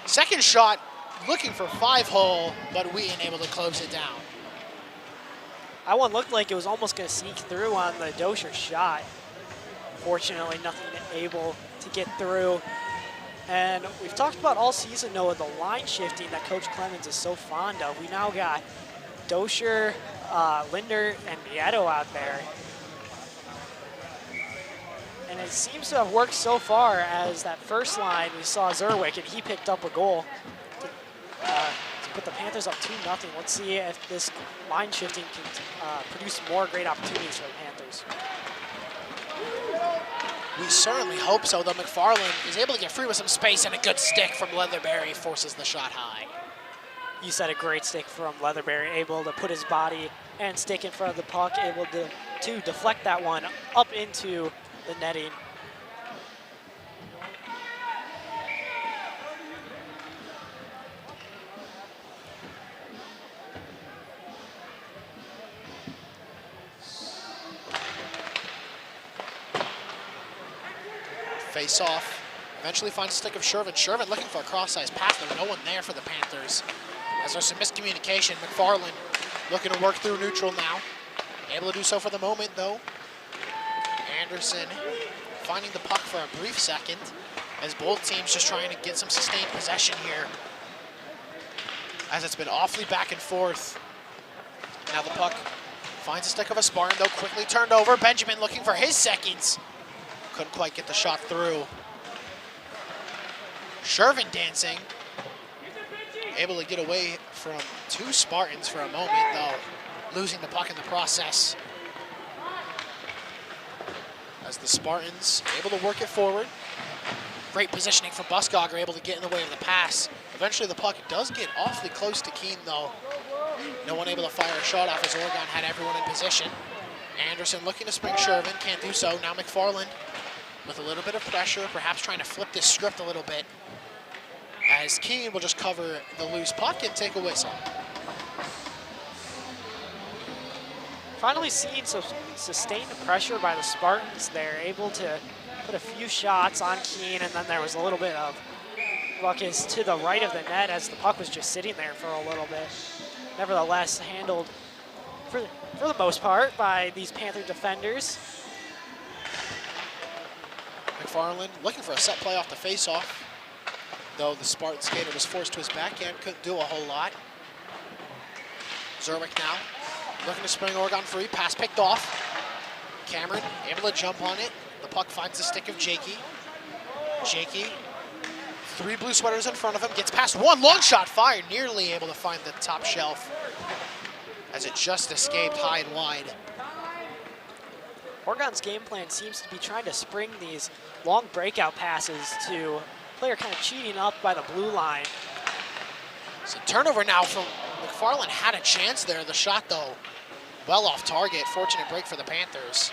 Second shot, looking for 5-hole, but Wheaton able to close it down. That one looked like it was almost going to sneak through on the Dosher shot. Fortunately, nothing able to get through. And we've talked about all season, Noah, the line shifting that Coach Clemens is so fond of. We now got Dosher, Linder, and Nieto out there. And it seems to have worked so far, as that first line we saw Zerwick, and he picked up a goal to put the Panthers up 2-0. Let's see if this line shifting can produce more great opportunities for the Panthers. We certainly hope so, though. McFarland is able to get free with some space, and a good stick from Leatherberry forces the shot high. You said a great stick from Leatherberry, able to put his body and stick in front of the puck, able to deflect that one up into the netting. Face off. Eventually finds a stick of Shervin. Shervin looking for a cross-ice pass. There's no one there for the Panthers. As there's some miscommunication, McFarland looking to work through neutral now. Able to do so for the moment, though. Anderson finding the puck for a brief second, as both teams just trying to get some sustained possession here, as it's been awfully back and forth. Now the puck finds a stick of a Spartan, though, quickly turned over. Benjamin looking for his seconds. Couldn't quite get the shot through. Shervin dancing. Able to get away from 2 Spartans for a moment, though, losing the puck in the process. As the Spartans able to work it forward. Great positioning from Buskogger, able to get in the way of the pass. Eventually the puck does get awfully close to Keene, though. No one able to fire a shot off, as Oregon had everyone in position. Anderson looking to spring Shervin, can't do so. Now McFarland with a little bit of pressure, perhaps trying to flip this script a little bit, as Keene will just cover the loose puck and take a whistle. Finally seeing some sustained pressure by the Spartans. They're able to put a few shots on Keene, and then there was a little bit of ruckus to the right of the net as the puck was just sitting there for a little bit. Nevertheless, handled for the most part by these Panther defenders. McFarland looking for a set play off the face-off, though the Spartan skater was forced to his backhand, couldn't do a whole lot. Zerwick now looking to spring Oregon free, pass picked off. Cameron able to jump on it. The puck finds the stick of Jakey. Jakey, 3 blue sweaters in front of him, gets past one, long shot fired, nearly able to find the top shelf, as it just escaped high and wide. Oregon's game plan seems to be trying to spring these long breakout passes to a player kind of cheating up by the blue line. So turnover now from McFarland. Had a chance there. The shot, though, well off target. Fortunate break for the Panthers.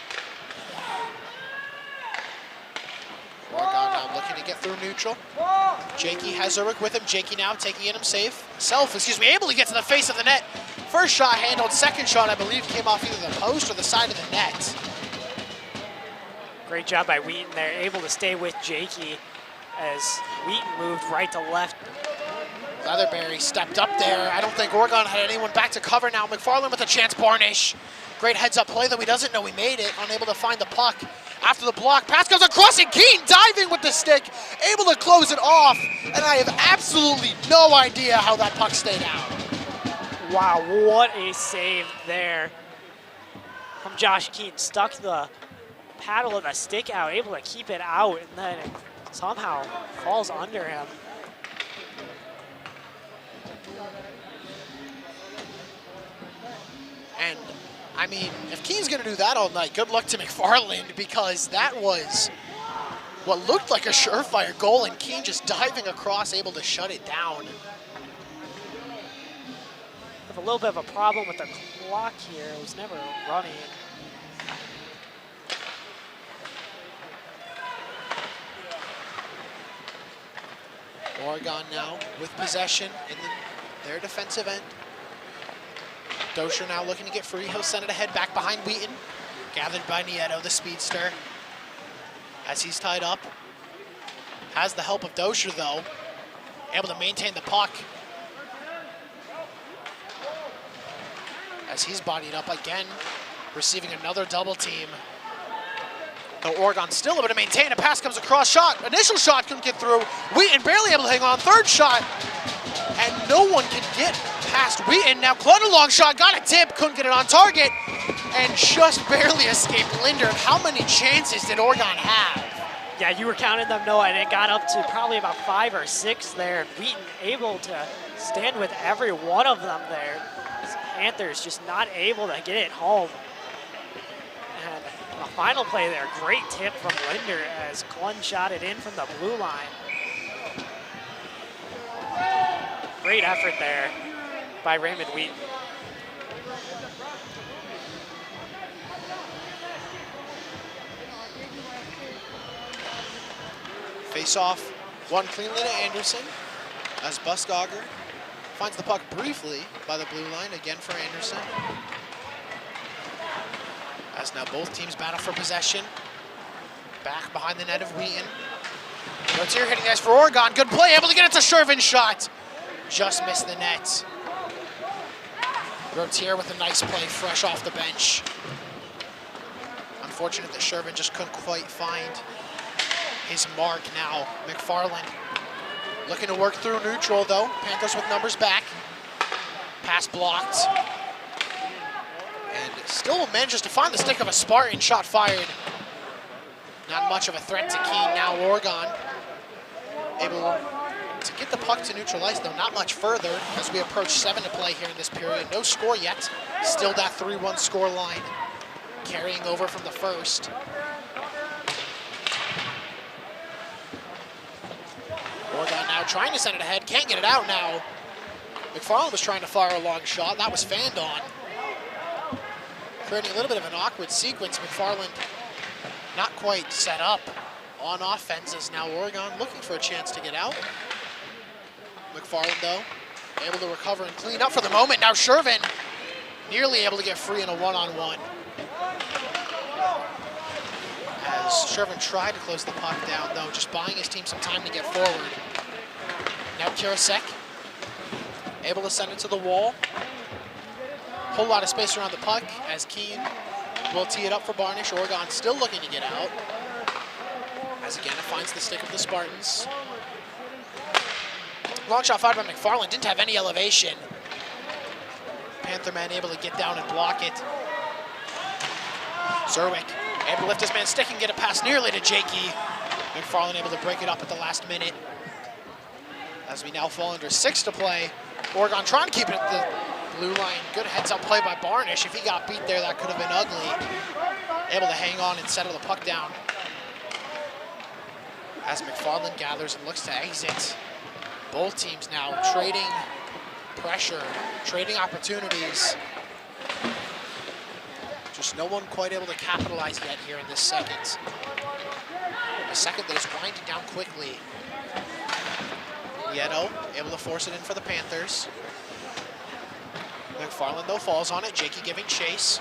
Oregon now looking to get through neutral. Jakey has Zerwick with him. Jakey now taking it himself, able to get to the face of the net. First shot handled. Second shot, I believe, came off either the post or the side of the net. Great job by Wheaton there, able to stay with Jakey as Wheaton moved right to left. Leatherberry stepped up there. I don't think Oregon had anyone back to cover now. McFarland with a chance. Barnish. Great heads-up play, though he doesn't know he made it. Unable to find the puck. After the block, pass goes across, and Keene diving with the stick, able to close it off. And I have absolutely no idea how that puck stayed out. Wow, what a save there from Josh Keene. Stuck the paddle of the stick out, able to keep it out, and then it somehow falls under him. And, I mean, if Keene's going to do that all night, good luck to McFarland, because that was what looked like a surefire goal, and Keene just diving across, able to shut it down. have a little bit of a problem with the clock here. It was never running. Oregon now with possession in their defensive end. Dosher now looking to get free. He'll send it ahead back behind Wheaton. Gathered by Nieto, the speedster. As he's tied up. Has the help of Dosher though. Able to maintain the puck. As he's bodied up again. Receiving another double team. Though Oregon still able to maintain. A pass comes across. Shot. Initial shot couldn't get through. Wheaton barely able to hang on. Third shot. And no one can get past Wheaton. Now Clun, a long shot. Got a tip. Couldn't get it on target. And just barely escaped Linder. How many chances did Oregon have? Yeah, you were counting them, Noah, and it got up to probably about 5 or 6 there. Wheaton able to stand with every one of them there. Panthers just not able to get it home. And the final play there, great tip from Linder as Clun shot it in from the blue line. Great effort there by Raymond Wheaton. Face off, one cleanly to Anderson as Buskogger finds the puck briefly by the blue line, again for Anderson. As now both teams battle for possession. Back behind the net of Wheaton. Rotier hitting the ice for Oregon, good play, able to get it to Shervin's shot. Just missed the net. Rotier with a nice play, fresh off the bench. Unfortunate that Shervin just couldn't quite find his mark now. McFarland looking to work through neutral though. Panthers with numbers back. Pass blocked. And still manages to find the stick of a Spartan. Shot fired. Not much of a threat to Keene now. Oregon able to get the puck to neutral ice though. Not much further as we approach 7 to play here in this period. No score yet. Still that 3-1 score line. Carrying over from the first. Oregon now trying to send it ahead, can't get it out now. McFarland was trying to fire a long shot, that was fanned on. Creating a little bit of an awkward sequence. McFarland not quite set up on offense as now Oregon looking for a chance to get out. McFarland though, able to recover and clean up for the moment. Now Shervin nearly able to get free in a one-on-one. As Shervin tried to close the puck down though, just buying his team some time to get forward. Now Kirasek, able to send it to the wall. Whole lot of space around the puck as Keene will tee it up for Barnish. Oregon still looking to get out. As again, it finds the stick of the Spartans. Long shot fired by McFarland, didn't have any elevation. Panther man able to get down and block it. Zerwick able to lift his man stick and get a pass nearly to Jakey. McFarland able to break it up at the last minute. As we now fall under 6 to play. Oregon trying to keep it at the blue line. Good heads-up play by Barnish. If he got beat there, that could have been ugly. Able to hang on and settle the puck down. As McFarland gathers and looks to exit. Both teams now trading pressure, trading opportunities. Just no one quite able to capitalize yet here in this second. A second that is winding down quickly. Nieto able to force it in for the Panthers. McFarland though falls on it. Jakey giving chase.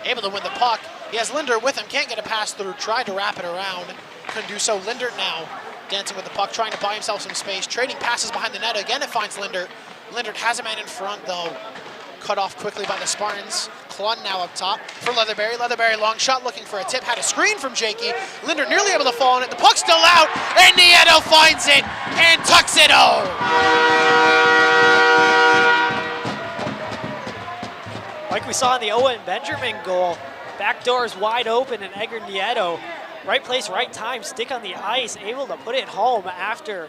Able to win the puck. He has Linder with him. Can't get a pass through. Tried to wrap it around. Couldn't do so. Linder now dancing with the puck, trying to buy himself some space. Trading passes behind the net. Again, it finds Linder. Linder has a man in front though. Cut off quickly by the Spartans. Clun now up top for Leatherberry. Leatherberry long shot looking for a tip. Had a screen from Jakey. Linder nearly able to fall on it. The puck's still out. And Nieto finds it and tucks it home. Like we saw in the Owen Benjamin goal, back doors wide open and Edgar Nieto, right place, right time, stick on the ice, able to put it home after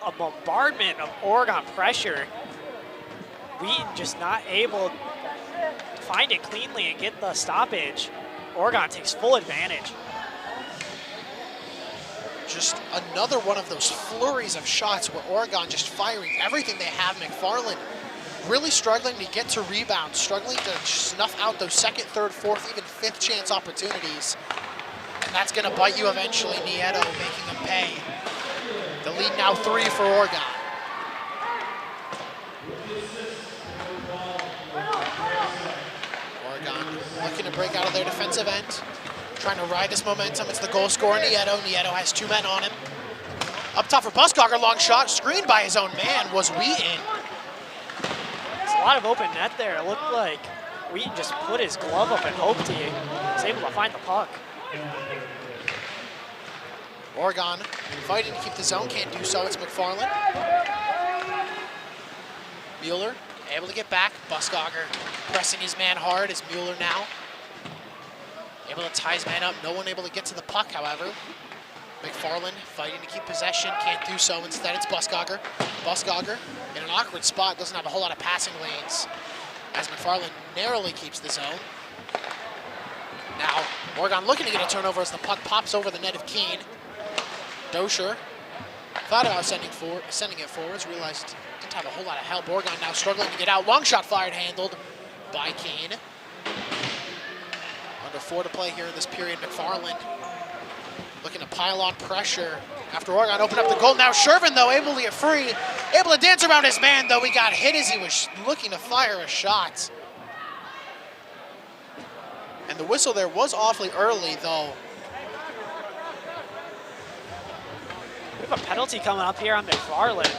a bombardment of Oregon pressure. Wheaton just not able to find it cleanly and get the stoppage. Oregon takes full advantage. Just another one of those flurries of shots where Oregon just firing everything they have. McFarland really struggling to get to rebounds, struggling to snuff out those second, third, fourth, even fifth chance opportunities. And that's going to bite you eventually. Nieto making them pay. The lead now 3 for Oregon. Oregon looking to break out of their defensive end, trying to ride this momentum. It's the goal scorer, Nieto. Nieto has 2 men on him. Up top for Buskogger, long shot, screened by his own man, was Wheaton. There's a lot of open net there. It looked like Wheaton just put his glove up and hoped he was able to find the puck. Oregon fighting to keep the zone, can't do so. It's McFarland. Mueller able to get back. Buskogger pressing his man hard is Mueller now. Able to tie his man up. No one able to get to the puck, however. McFarland fighting to keep possession, can't do so. Instead, it's Buskogger. Buskogger in an awkward spot, doesn't have a whole lot of passing lanes as McFarland narrowly keeps the zone. Now, Oregon looking to get a turnover as the puck pops over the net of Keene. Dosher thought about sending it forwards, realized didn't have a whole lot of help. Oregon now struggling to get out. Long shot fired, handled by Keene. Under 4 to play here in this period. McFarland looking to pile on pressure after Oregon opened up the goal. Now Shervin, though, able to get free, able to dance around his man, though he got hit as he was looking to fire a shot. And the whistle there was awfully early, though. We have a penalty coming up here on McFarland.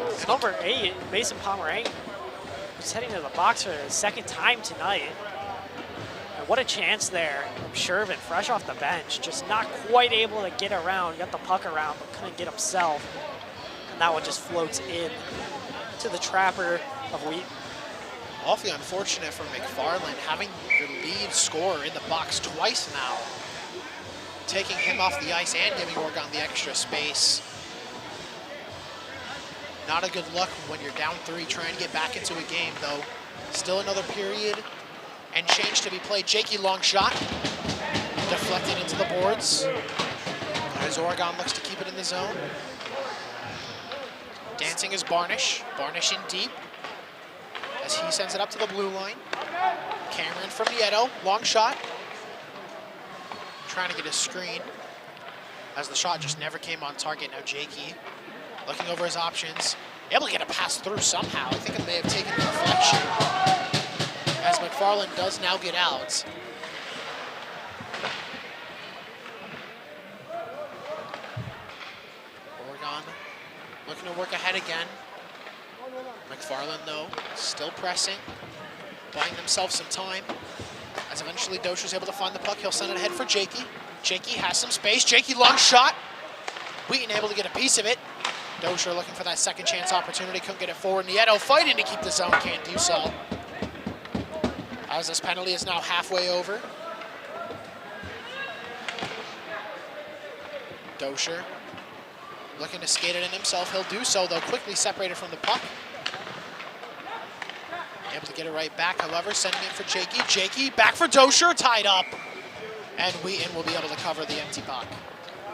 It's number 8, Mason Pomerang, who's heading to the box for the 2nd time tonight. And what a chance there from Shervin, fresh off the bench, just not quite able to get around, got the puck around, but couldn't get himself. And that one just floats in to the trapper of Wheaton. Awfully unfortunate for McFarland, having your lead scorer in the box twice now, taking him off the ice and giving Oregon the extra space. Not a good look when you're down 3, trying to get back into a game, though. Still another period and change to be played. Jakey, long shot, deflected into the boards as Oregon looks to keep it in the zone. Dancing is Barnish. Barnish in deep as he sends it up to the blue line. Cameron from Nieto, long shot. Trying to get a screen as the shot just never came on target. Now Jakey looking over his options, able to get a pass through somehow. I think it may have taken a deflection as McFarland does now get out. Oregon looking to work ahead again. McFarland, though, still pressing, buying themselves some time. As eventually Dosher's able to find the puck, he'll send it ahead for Jakey. Jakey has some space. Jakey, long shot. Wheaton able to get a piece of it. Dosher looking for that 2nd chance opportunity, couldn't get it forward. Nieto fighting to keep the zone, can't do so. As this penalty is now halfway over. Dosher looking to skate it in himself. He'll do so, though, quickly separated from the puck. Able to get it right back, however, sending it for Jakey. Jakey back for Dosher, tied up. And Wheaton will be able to cover the empty puck.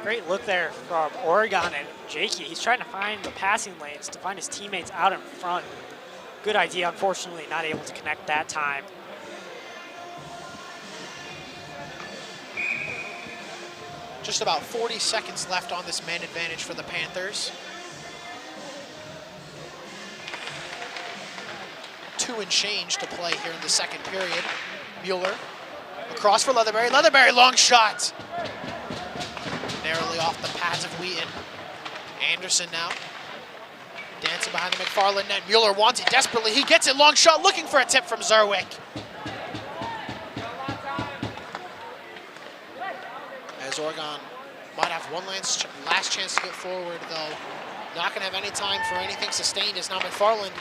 Great look there from Oregon and Jakey. He's trying to find the passing lanes to find his teammates out in front. Good idea, unfortunately not able to connect that time. Just about 40 seconds left on this man advantage for the Panthers. 2 and change to play here in the 2nd period. Mueller across for Leatherberry. Leatherberry, long shot. Narrowly off the pads of Wheaton. Anderson now dancing behind the McFarland net. Mueller wants it desperately. He gets it, long shot, looking for a tip from Zerwick. As Oregon might have one last chance to get forward, though. Not gonna have any time for anything sustained as now McFarland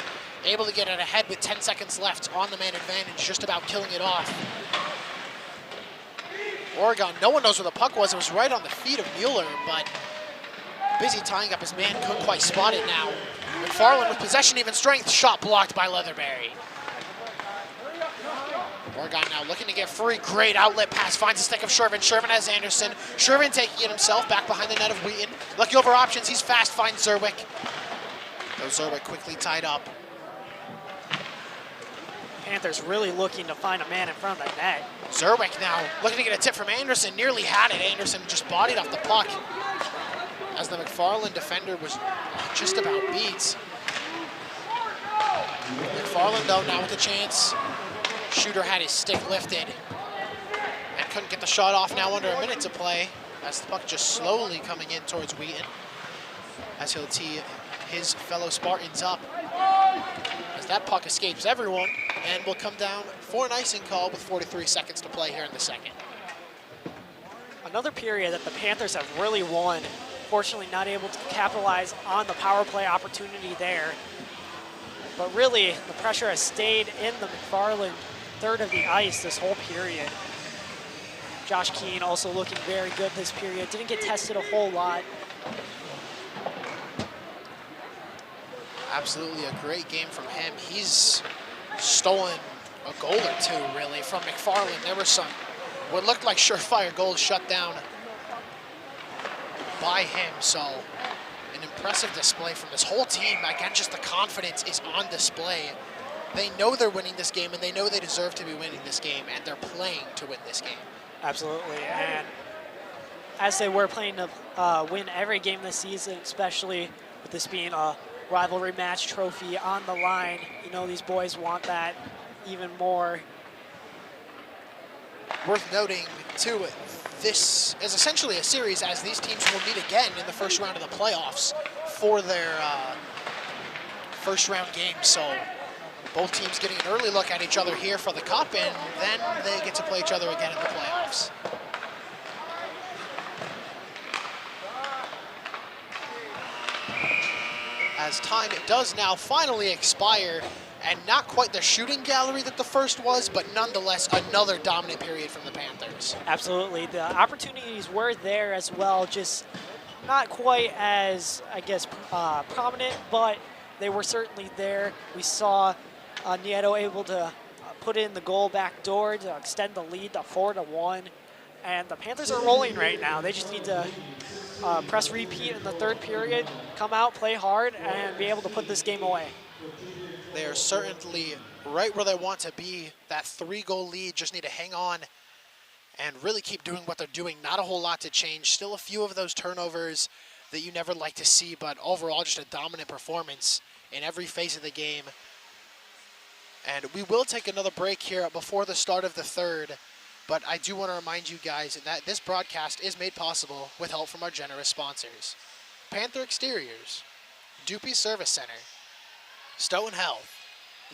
able to get it ahead with 10 seconds left on the man advantage, just about killing it off. Oregon, no one knows where the puck was. It was right on the feet of Mueller, but busy tying up his man, couldn't quite spot it now. McFarland with possession, even strength, shot blocked by Leatherberry. Oregon now looking to get free, great outlet pass, finds the stick of Shervin. Shervin has Anderson. Shervin taking it himself, back behind the net of Wheaton. Looking over options, he's fast, finds Zerwick. Zerbeck quickly tied up. Panthers really looking to find a man in front of the net. Zerbeck now looking to get a tip from Anderson. Nearly had it. Anderson just bodied off the puck as the McFarland defender was just about beat. McFarland, though, now with a chance. Shooter had his stick lifted and couldn't get the shot off. Now under a minute to play as the puck just slowly coming in towards Wheaton as he'll tee his fellow Spartans up. As that puck escapes everyone and will come down for an icing call with 43 seconds to play here in the second. Another period that the Panthers have really won. Fortunately, not able to capitalize on the power play opportunity there. But really, the pressure has stayed in the McFarland third of the ice this whole period. Josh Keane also looking very good this period. Didn't get tested a whole lot. Absolutely a great game from him. He's stolen a goal or two, really, from McFarland. There were some what looked like surefire goals shut down by him. So an impressive display from this whole team. Again, just the confidence is on display. They know they're winning this game, and they know they deserve to be winning this game, and they're playing to win this game. Absolutely, and as they were playing to win every game this season, especially with this being a rivalry match trophy on the line, you know these boys want that even more. Worth noting, too, this is essentially a series as these teams will meet again in the first round of the playoffs for their first round game. So both teams getting an early look at each other here for the cup, and then they get to play each other again in the playoffs. As time does now finally expire, and not quite the shooting gallery that the first was, but nonetheless another dominant period from the Panthers. Absolutely, the opportunities were there as well, just not quite as, I guess, prominent, but they were certainly there. We saw Nieto able to put in the goal back door to extend the lead to 4-1, and the Panthers are rolling right now. They just need to press repeat in the third period, come out, play hard, and be able to put this game away. They are certainly right where they want to be. That 3-goal lead, just need to hang on and really keep doing what they're doing. Not a whole lot to change. Still a few of those turnovers that you never like to see, but overall just a dominant performance in every phase of the game. And we will take another break here before the start of the third, but I do want to remind you guys that this broadcast is made possible with help from our generous sponsors: Panther Exteriors, Doopy Service Center, Stone Health,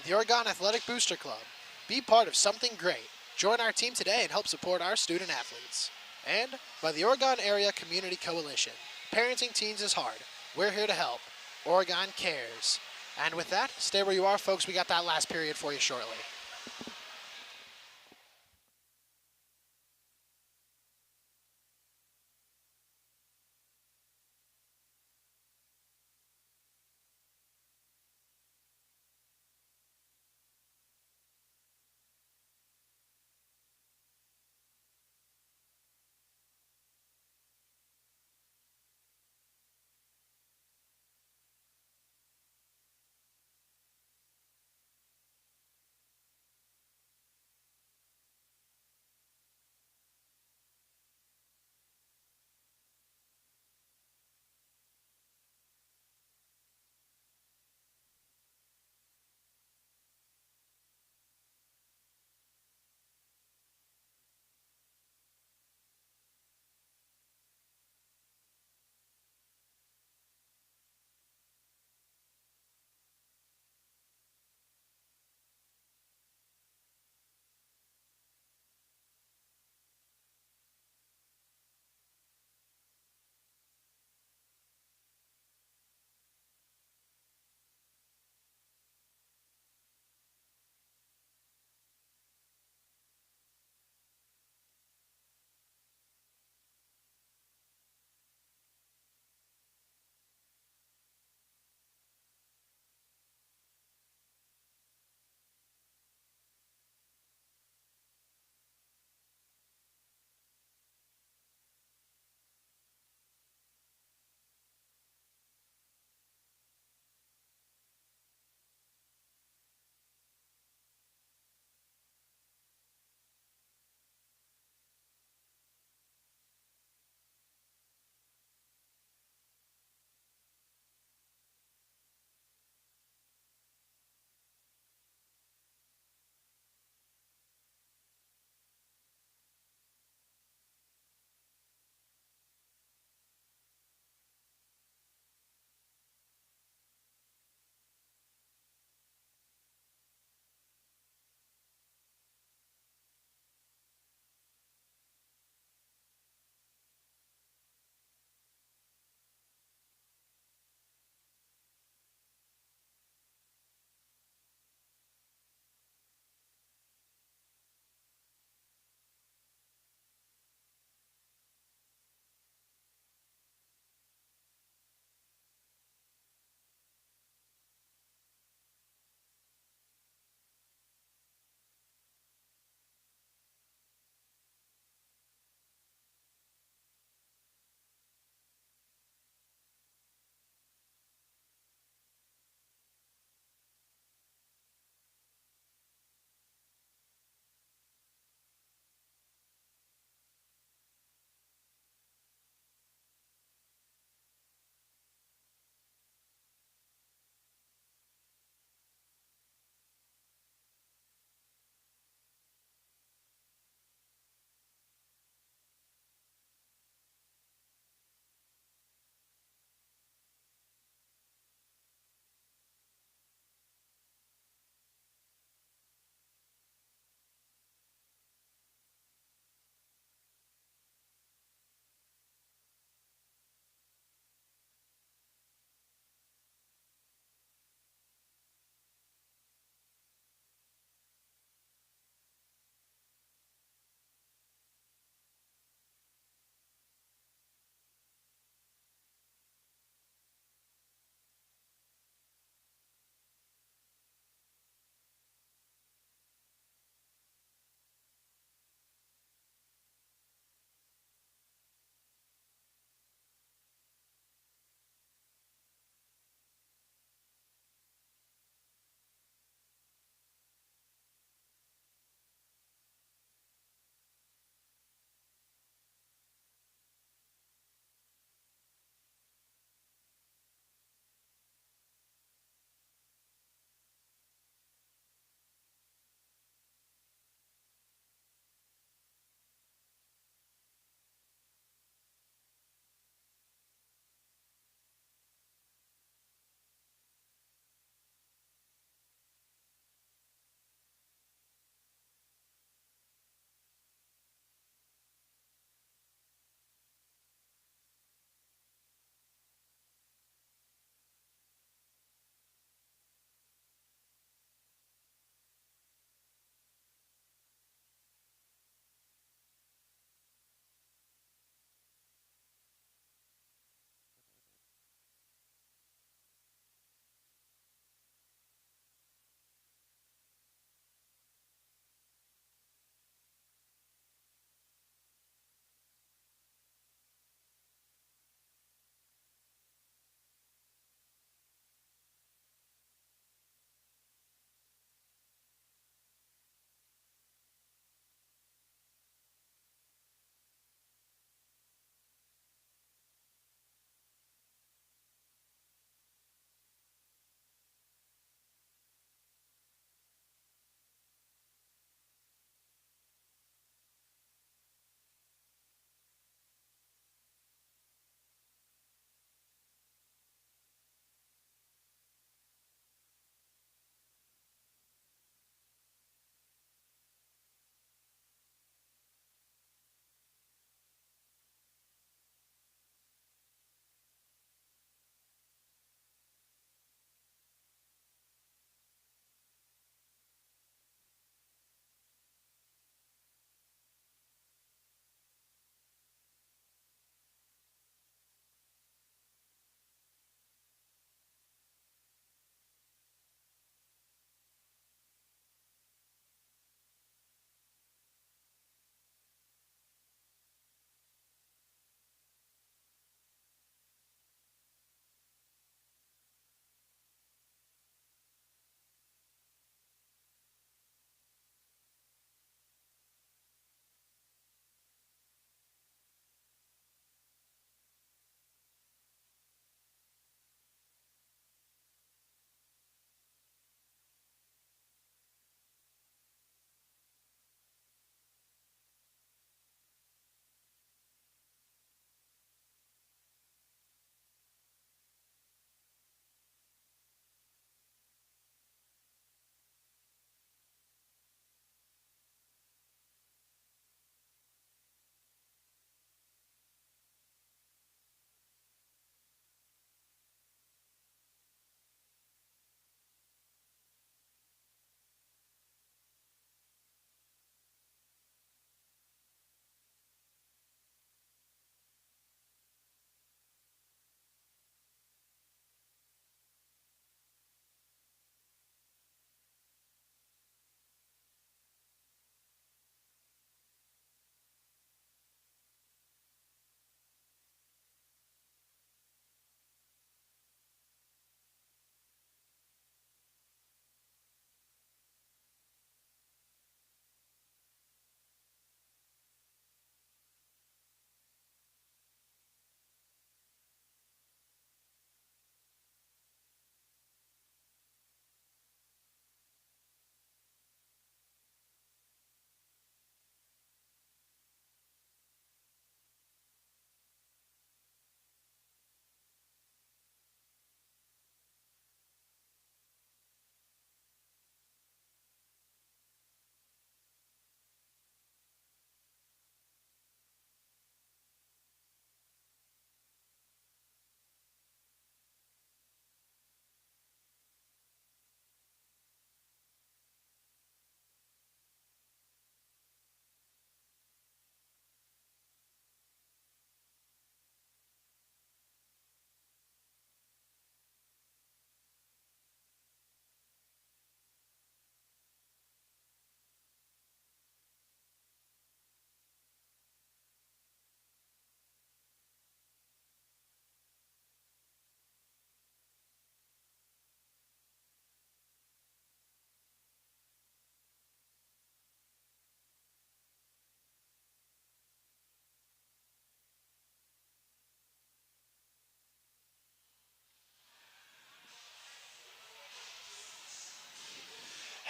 the Oregon Athletic Booster Club. Be part of something great. Join our team today and help support our student athletes. And by the Oregon Area Community Coalition. Parenting teens is hard. We're here to help. Oregon cares. And with that, stay where you are, folks. We got that last period for you shortly.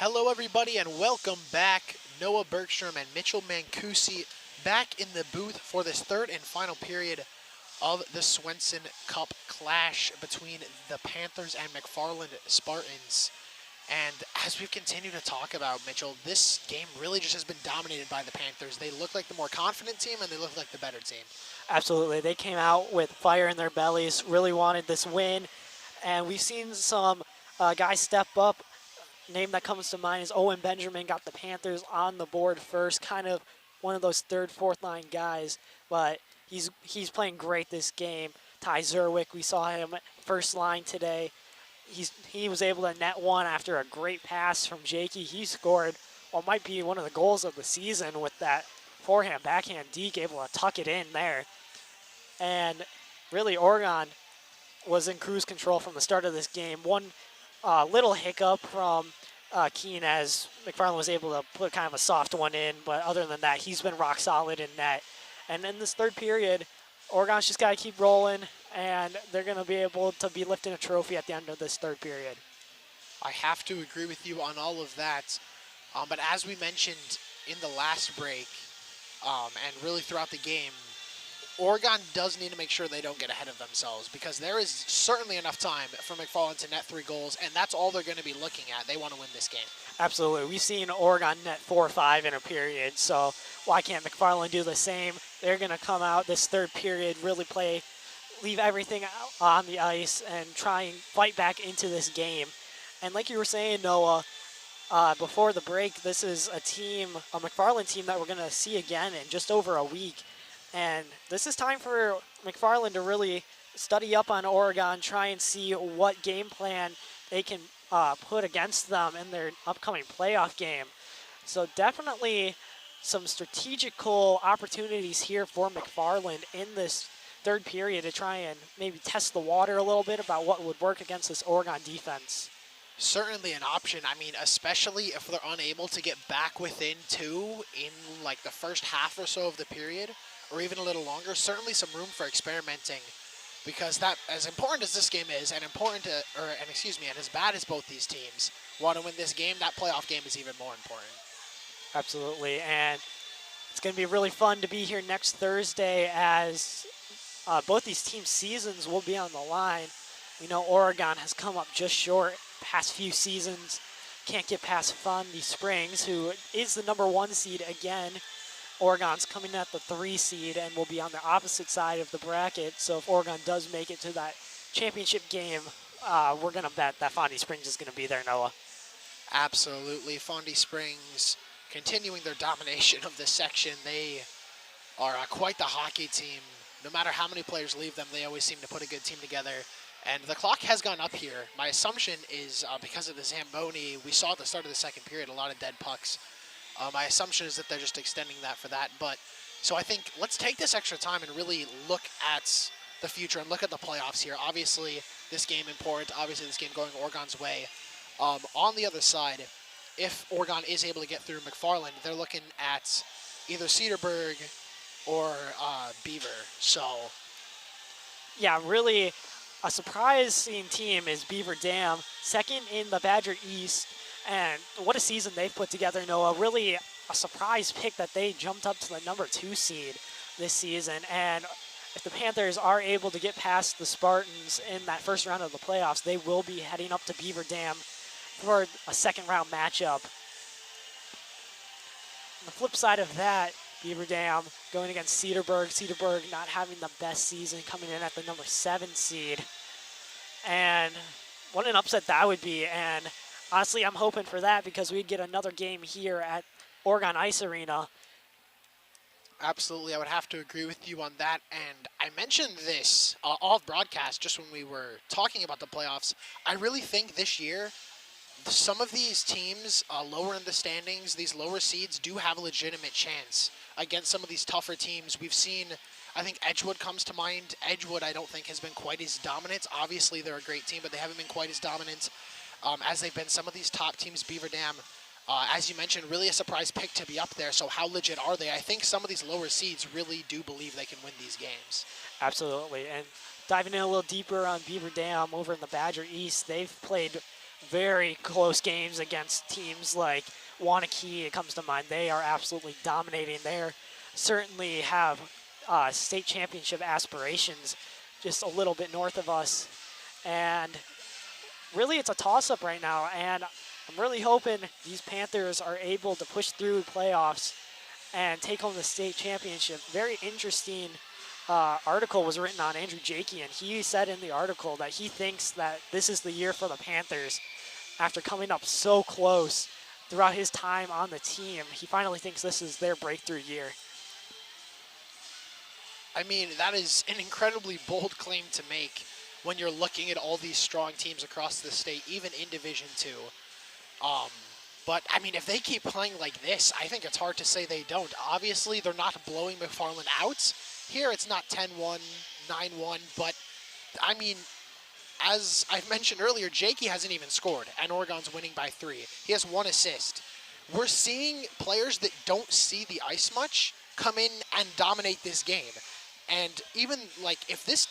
Hello, everybody, and welcome back. Noah Bergstrom and Mitchell Mancusi back in the booth for this third and final period of the Swenson Cup clash between the Panthers and McFarland Spartans. And as we've continued to talk about, Mitchell, this game really just has been dominated by the Panthers. They look like the more confident team, and they look like the better team. Absolutely. They came out with fire in their bellies, really wanted this win. And we've seen some guys step up. Name that comes to mind is Owen Benjamin, got the Panthers on the board first, kind of one of those third, fourth line guys. But he's playing great this game. Ty Zerwick, we saw him first line today. He was able to net one after a great pass from Jakey. He scored what might be one of the goals of the season with that forehand, backhand deke, able to tuck it in there. And really, Oregon was in cruise control from the start of this game. One little hiccup from Keene as McFarland was able to put kind of a soft one in, but other than that, he's been rock solid in net. And in this third period, Oregon's just got to keep rolling, and they're going to be able to be lifting a trophy at the end of this third period. I have to agree with you on all of that. But as we mentioned in the last break, and really throughout the game, Oregon does need to make sure they don't get ahead of themselves, because there is certainly enough time for McFarland to net 3 goals, and that's all they're going to be looking at. They want to win this game. Absolutely. We've seen Oregon net 4 or 5 in a period, so why can't McFarland do the same? They're going to come out this third period, really leave everything on the ice, and try and fight back into this game. And like you were saying, Noah, before the break, this is a McFarland team that we're going to see again in just over a week. And this is time for McFarland to really study up on Oregon, try and see what game plan they can put against them in their upcoming playoff game. So definitely some strategical opportunities here for McFarland in this third period to try and maybe test the water a little bit about what would work against this Oregon defense. Certainly an option. I mean, especially if they're unable to get back within 2 in like the first half or so of the period, or even a little longer, certainly some room for experimenting, because that, as important as this game is, and as bad as both these teams want to win this game, that playoff game is even more important. Absolutely, and it's going to be really fun to be here next Thursday as both these teams' seasons will be on the line. We know Oregon has come up just short past few seasons. Can't get past Fondy Springs, who is the number 1 seed again. Oregon's coming at the 3 seed and will be on the opposite side of the bracket. So if Oregon does make it to that championship game, we're going to bet that Fondy Springs is going to be there, Noah. Absolutely. Fondy Springs continuing their domination of this section. They are quite the hockey team. No matter how many players leave them, they always seem to put a good team together. And the clock has gone up here. My assumption is because of the Zamboni, we saw at the start of the second period a lot of dead pucks. My assumption is that they're just extending that for that. But so I think let's take this extra time and really look at the future and look at the playoffs here. Obviously, this game important. Obviously, this game going Oregon's way. On the other side, if Oregon is able to get through McFarland, they're looking at either Cedarburg or Beaver. So, yeah, really a surprising team is Beaver Dam, second in the Badger East. And what a season they've put together, Noah. Really a surprise pick that they jumped up to the number 2 seed this season. And if the Panthers are able to get past the Spartans in that first round of the playoffs, they will be heading up to Beaver Dam for a second round matchup. On the flip side of that, Beaver Dam going against Cedarburg. Cedarburg not having the best season, coming in at the number 7 seed. And what an upset that would be. And honestly, I'm hoping for that because we'd get another game here at Oregon Ice Arena. Absolutely, I would have to agree with you on that. And I mentioned this off broadcast just when we were talking about the playoffs. I really think this year, some of these teams lower in the standings, these lower seeds, do have a legitimate chance against some of these tougher teams. We've seen, I think Edgewood comes to mind. Edgewood, I don't think, has been quite as dominant. Obviously, they're a great team, but they haven't been quite as dominant as they've been. Some of these top teams, Beaver Dam, as you mentioned, really a surprise pick to be up there. So how legit are they? I think some of these lower seeds really do believe they can win these games. Absolutely. And diving in a little deeper on Beaver Dam over in the Badger East, they've played very close games against teams like Wanakee. It comes to mind. They are absolutely dominating. They certainly have state championship aspirations just a little bit north of us. And really it's a toss-up right now. And I'm really hoping these Panthers are able to push through playoffs and take home the state championship. Very interesting article was written on Andrew Jakey, and he said in the article that he thinks that this is the year for the Panthers. After coming up so close throughout his time on the team, he finally thinks this is their breakthrough year. I mean, that is an incredibly bold claim to make when you're looking at all these strong teams across the state, even in Division II. But, I mean, if they keep playing like this, I think it's hard to say they don't. Obviously, they're not blowing McFarland out. Here, it's not 10-1, 9-1, but, I mean, as I've mentioned earlier, Jakey hasn't even scored, and Oregon's winning by 3. He has 1 assist. We're seeing players that don't see the ice much come in and dominate this game. And even, like, if this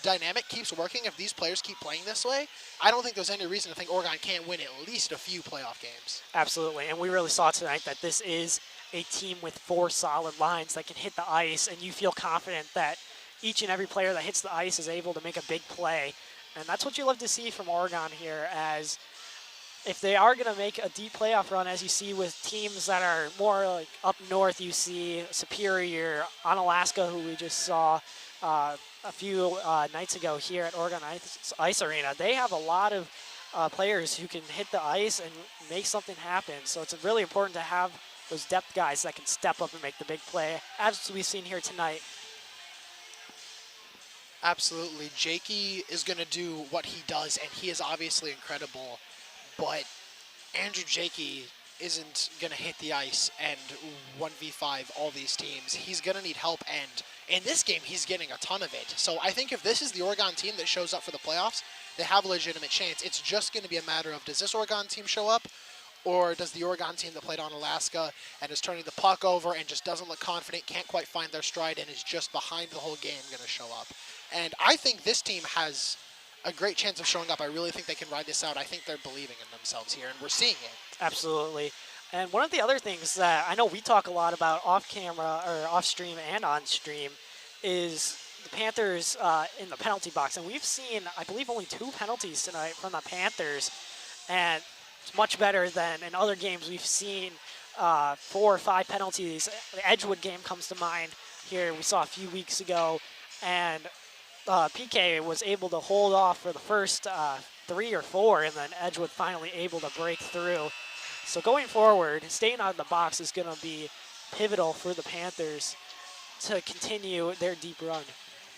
dynamic keeps working, if these players keep playing this way, I don't think there's any reason to think Oregon can't win at least a few playoff games. Absolutely, and we really saw tonight that this is a team with 4 solid lines that can hit the ice, and you feel confident that each and every player that hits the ice is able to make a big play. And that's what you love to see from Oregon here, as if they are going to make a deep playoff run, as you see with teams that are more like up north, you see Superior, Onalaska, who we just saw a few nights ago here at Oregon Ice Arena. They have a lot of players who can hit the ice and make something happen. So it's really important to have those depth guys that can step up and make the big play, as we've seen here tonight. Absolutely. Jakey is going to do what he does, and he is obviously incredible. But Andrew Jakey isn't going to hit the ice and 1v5 all these teams. He's going to need help, and in this game, he's getting a ton of it. So I think if this is the Oregon team that shows up for the playoffs, they have a legitimate chance. It's just going to be a matter of, does this Oregon team show up, or does the Oregon team that played on Alaska and is turning the puck over and just doesn't look confident, can't quite find their stride, and is just behind the whole game going to show up? And I think this team has a great chance of showing up. I really think they can ride this out. I think they're believing in themselves here, and we're seeing it. Absolutely. And one of the other things that I know we talk a lot about off camera or off stream and on stream is the Panthers in the penalty box. And we've seen, I believe, only 2 penalties tonight from the Panthers. And it's much better than in other games we've seen 4 or 5 penalties. The Edgewood game comes to mind here. We saw a few weeks ago. And PK was able to hold off for the first 3 or 4, and then Edgewood finally able to break through. So going forward, staying out of the box is going to be pivotal for the Panthers to continue their deep run.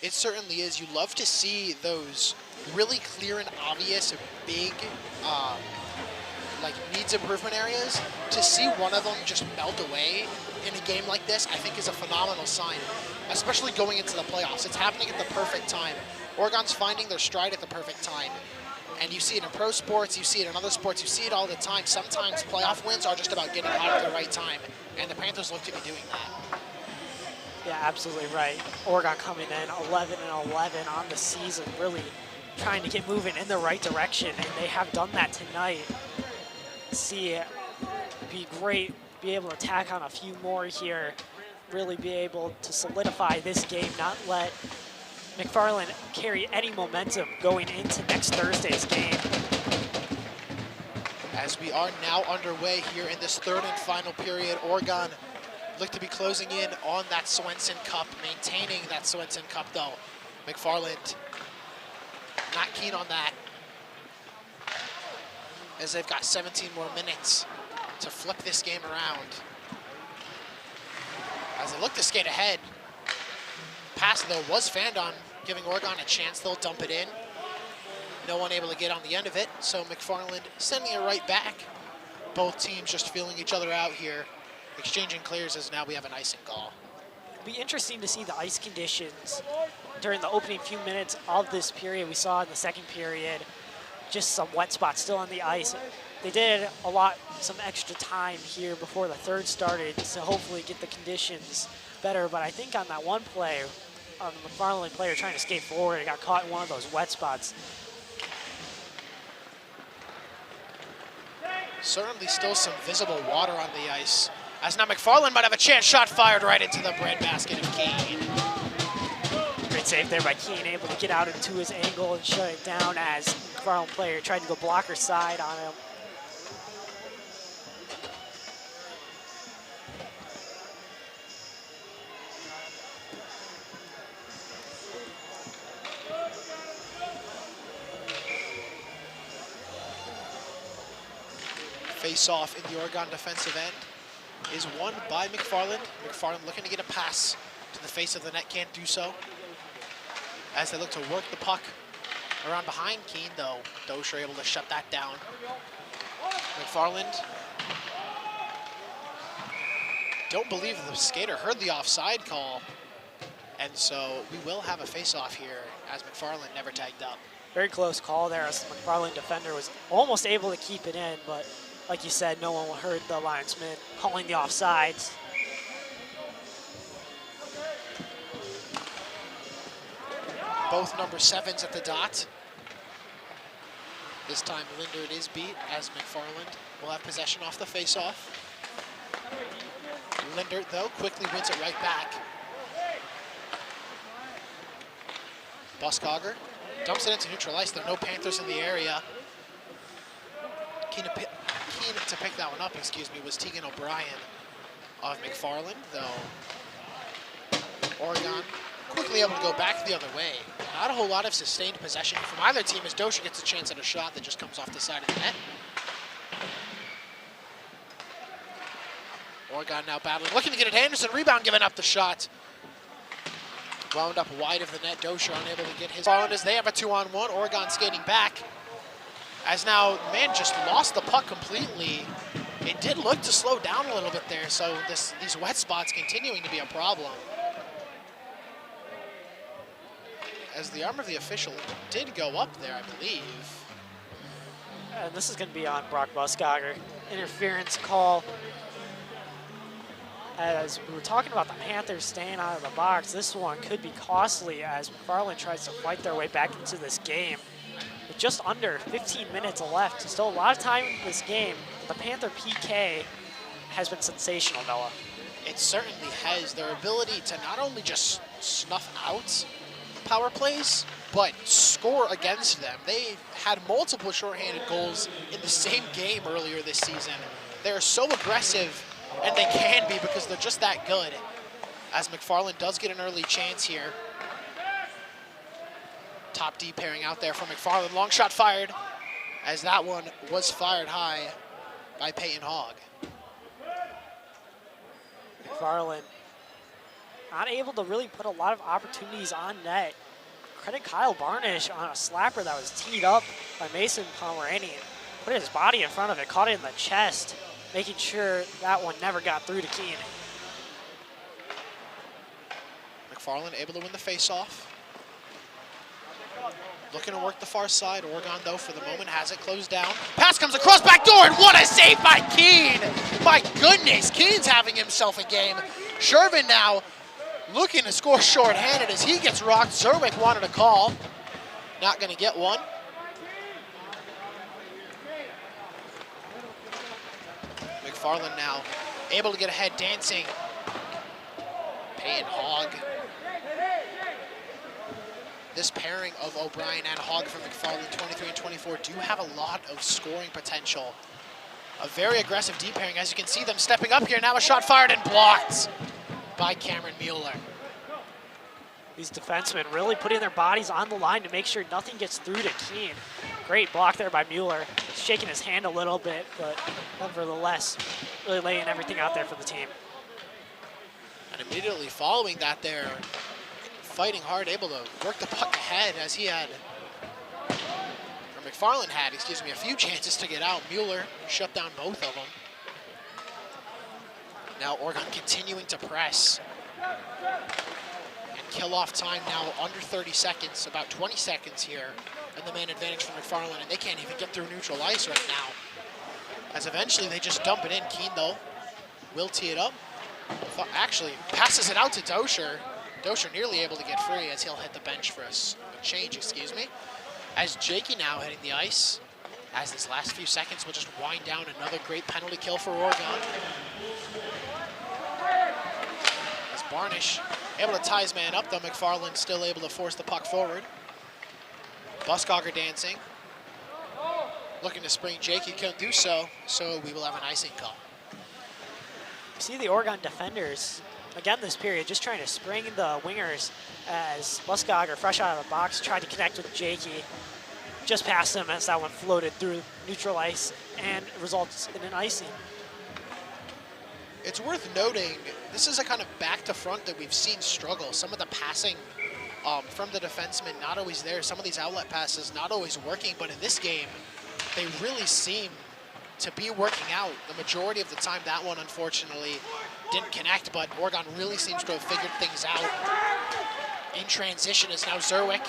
It certainly is. You love to see those really clear and obvious big like needs improvement areas. To see one of them just melt away in a game like this, I think is a phenomenal sign, especially going into the playoffs. It's happening at the perfect time. Oregon's finding their stride at the perfect time. And you see it in pro sports, you see it in other sports, you see it all the time. Sometimes playoff wins are just about getting hot at the right time, and the Panthers look to be doing that. Yeah, absolutely right. Oregon coming in 11-11 on the season, really trying to get moving in the right direction, and they have done that tonight. See it be great, be able to tack on a few more here, really be able to solidify this game, not let McFarland carry any momentum going into next Thursday's game. As we are now underway here in this 3rd and final period, Oregon look to be closing in on that Swenson Cup, maintaining that Swenson Cup though. McFarland not keen on that, as they've got 17 more minutes to flip this game around. As they look to skate ahead, pass though was fanned on, giving Oregon a chance. They'll dump it in. No one able to get on the end of it, so McFarland sending it right back. Both teams just feeling each other out here, exchanging clears as now we have an icing call. It'll be interesting to see the ice conditions during the opening few minutes of this period. We saw in the second period just some wet spots still on the ice. They did some extra time here before the 3rd started to hopefully get the conditions better, but I think on that one play, on the McFarland player trying to skate forward, it got caught in one of those wet spots. Certainly still some visible water on the ice. As now McFarland might have a chance. Shot fired right into the breadbasket of Keene. Great save there by Keene, able to get out into his angle and shut it down as McFarland player tried to go blocker side on him. Face-off in the Oregon defensive end is won by McFarland. McFarland looking to get a pass to the face of the net, can't do so. As they look to work the puck around behind Keene, though, Dosher able to shut that down. McFarland, don't believe the skater heard the offside call, and so we will have a face-off here as McFarland never tagged up. Very close call there as the McFarland defender was almost able to keep it in, but like you said, no one heard the linesman calling the offsides. Both number 7s at the dot. This time Lindert is beat as McFarland will have possession off the face-off. Lindert, though, quickly wins it right back. Buskogger dumps it into neutral ice. There are no Panthers in the area. Keen to pick that one up, was Tegan O'Brien of McFarland, though Oregon quickly able to go back the other way. Not a whole lot of sustained possession from either team as Dosher gets a chance at a shot that just comes off the side of the net. Oregon now battling, looking to get it. Anderson, rebound, giving up the shot. Wound up wide of the net. Dosher unable to get his ball as they have a 2-on-1. Oregon skating back. As now, man just lost the puck completely. It did look to slow down a little bit there, so these wet spots continuing to be a problem. As the arm of the official did go up there, I believe. And this is going to be on Brock Buskogger. Interference call. As we were talking about the Panthers staying out of the box, this one could be costly as McFarland tries to fight their way back into this game. With just under 15 minutes left, still a lot of time in this game. The Panther PK has been sensational, Noah. It certainly has. Their ability to not only just snuff out power plays, but score against them. They had multiple shorthanded goals in the same game earlier this season. They're so aggressive, and they can be because they're just that good. As McFarland does get an early chance here. Top D pairing out there for McFarland. Long shot fired, as that one was fired high by Peyton Hogg. McFarland not able to really put a lot of opportunities on net. Credit Kyle Barnish on a slapper that was teed up by Mason Pomeranian. Put his body in front of it, caught it in the chest, making sure that one never got through to Keene. McFarland able to win the faceoff. Looking to work the far side. Oregon, though, for the moment, has it closed down. Pass comes across back door, and what a save by Keene! My goodness, Keene's having himself a game. Shervin now looking to score shorthanded as he gets rocked. Zerwick wanted a call. Not going to get one. McFarland now able to get ahead, dancing. Peyton Hogg. This pairing of O'Brien and Hogg from McFarland, 23 and 24, do have a lot of scoring potential. A very aggressive deep pairing, as you can see them stepping up here. Now a shot fired and blocked by Cameron Mueller. These defensemen really putting their bodies on the line to make sure nothing gets through to Keene. Great block there by Mueller. Shaking his hand a little bit, but nevertheless, really laying everything out there for the team. And immediately following that there, fighting hard, able to work the puck ahead as he had, or McFarland had, a few chances to get out. Mueller shut down both of them. Now Oregon continuing to press and kill off time now under 30 seconds, about 20 seconds here, and the man advantage from McFarland, and they can't even get through neutral ice right now. As eventually they just dump it in. Keene, though, will tee it up. Actually, passes it out to Dosher. Dosher nearly able to get free as he'll hit the bench for a change, As Jakey now hitting the ice. As this last few seconds will just wind down another great penalty kill for Oregon. As Barnish able to tie his man up, though McFarland still able to force the puck forward. Buskogger dancing. Looking to spring Jake, he couldn't do so, so we will have an icing call. You see the Oregon defenders, again this period, just trying to spring the wingers as Buskogger, fresh out of the box, tried to connect with Jakey. Just past him as that one floated through neutral ice and results in an icing. It's worth noting, this is a kind of back to front that we've seen struggle. Some of the passing from the defensemen not always there. Some of these outlet passes not always working, but in this game, they really seem to be working out. The majority of the time, that one unfortunately didn't connect, but Oregon really seems to have figured things out. In transition is now Zerwick,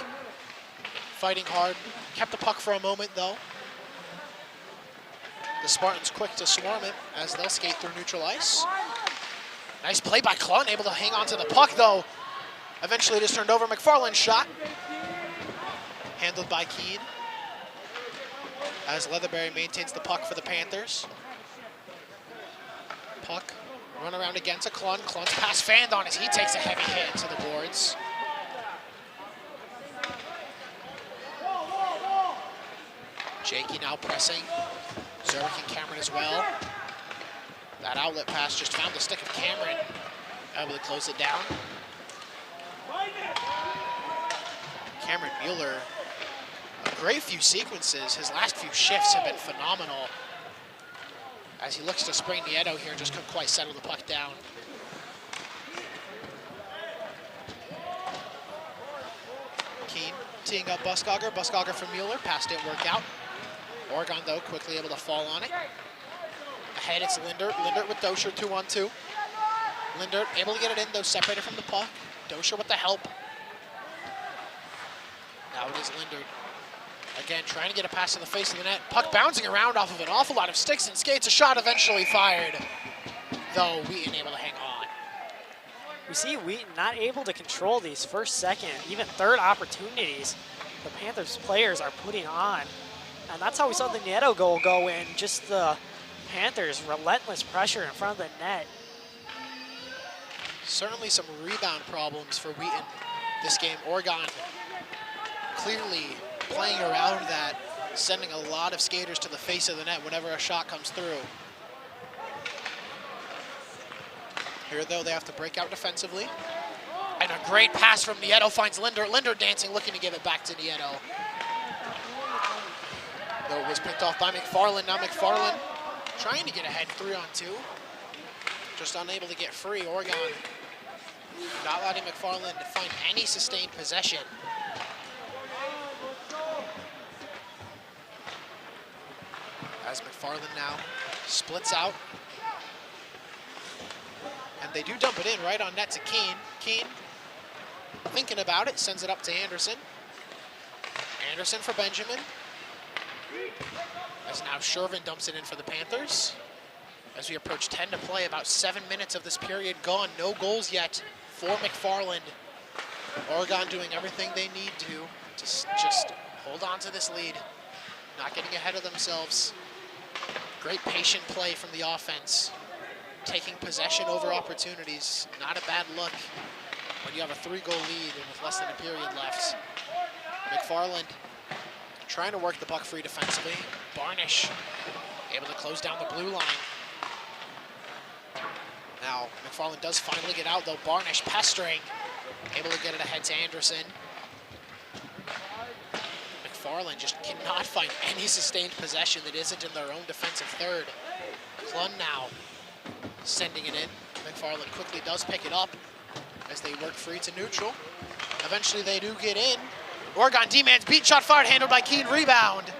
fighting hard. Kept the puck for a moment, though. The Spartans quick to swarm it as they'll skate through neutral ice. Nice play by Clun, able to hang on to the puck, though. Eventually just turned over. McFarland's shot. Handled by Keene. As Leatherberry maintains the puck for the Panthers. Puck run around against a Clun. Clun's pass fanned on as he takes a heavy hit into the boards. Jakey now pressing. Zerwick and Cameron as well. That outlet pass just found the stick of Cameron. Able to close it down. Cameron Mueller, a great few sequences. His last few shifts have been phenomenal. As he looks to spring Nieto here, just couldn't quite settle the puck down. Keene teeing up Buskogger. Buskogger for Mueller. Pass didn't work out. Oregon, though, quickly able to fall on it. Ahead, it's Lindert. Lindert with Dosher, 2-on-2. Lindert able to get it in, though, separated from the puck. Dosher with the help. Now it is Lindert. Again, trying to get a pass to the face of the net. Puck bouncing around off of an awful lot of sticks and skates. A shot eventually fired, though Wheaton able to hang on. We see Wheaton not able to control these first, second, even third opportunities the Panthers players are putting on. And that's how we saw the Nieto goal go in, just the Panthers' relentless pressure in front of the net. Certainly some rebound problems for Wheaton this game. Oregon clearly playing around that, sending a lot of skaters to the face of the net whenever a shot comes through. Here, though, they have to break out defensively. And a great pass from Nieto finds Lindert. Lindert dancing, looking to give it back to Nieto. Though it was picked off by McFarland. Now McFarland trying to get ahead 3-on-2. Just unable to get free. Oregon not letting McFarland find any sustained possession. As McFarland now splits out. And they do dump it in right on net to Keene. Keene, thinking about it, sends it up to Anderson. Anderson for Benjamin. As now Shervin dumps it in for the Panthers. As we approach 10 to play, about 7 minutes of this period gone. No goals yet for McFarland. Oregon doing everything they need to just hold on to this lead. Not getting ahead of themselves. Great patient play from the offense. Taking possession over opportunities. Not a bad look when you have a 3-goal lead and with less than a period left. McFarland trying to work the puck free defensively. Barnish able to close down the blue line. Now, McFarland does finally get out, though. Barnish pestering, able to get it ahead to Anderson. McFarland just cannot find any sustained possession that isn't in their own defensive third. Clun now sending it in. McFarland quickly does pick it up as they work free to neutral. Eventually they do get in. Oregon D-man's beat, shot fired, handled by Keene, rebound.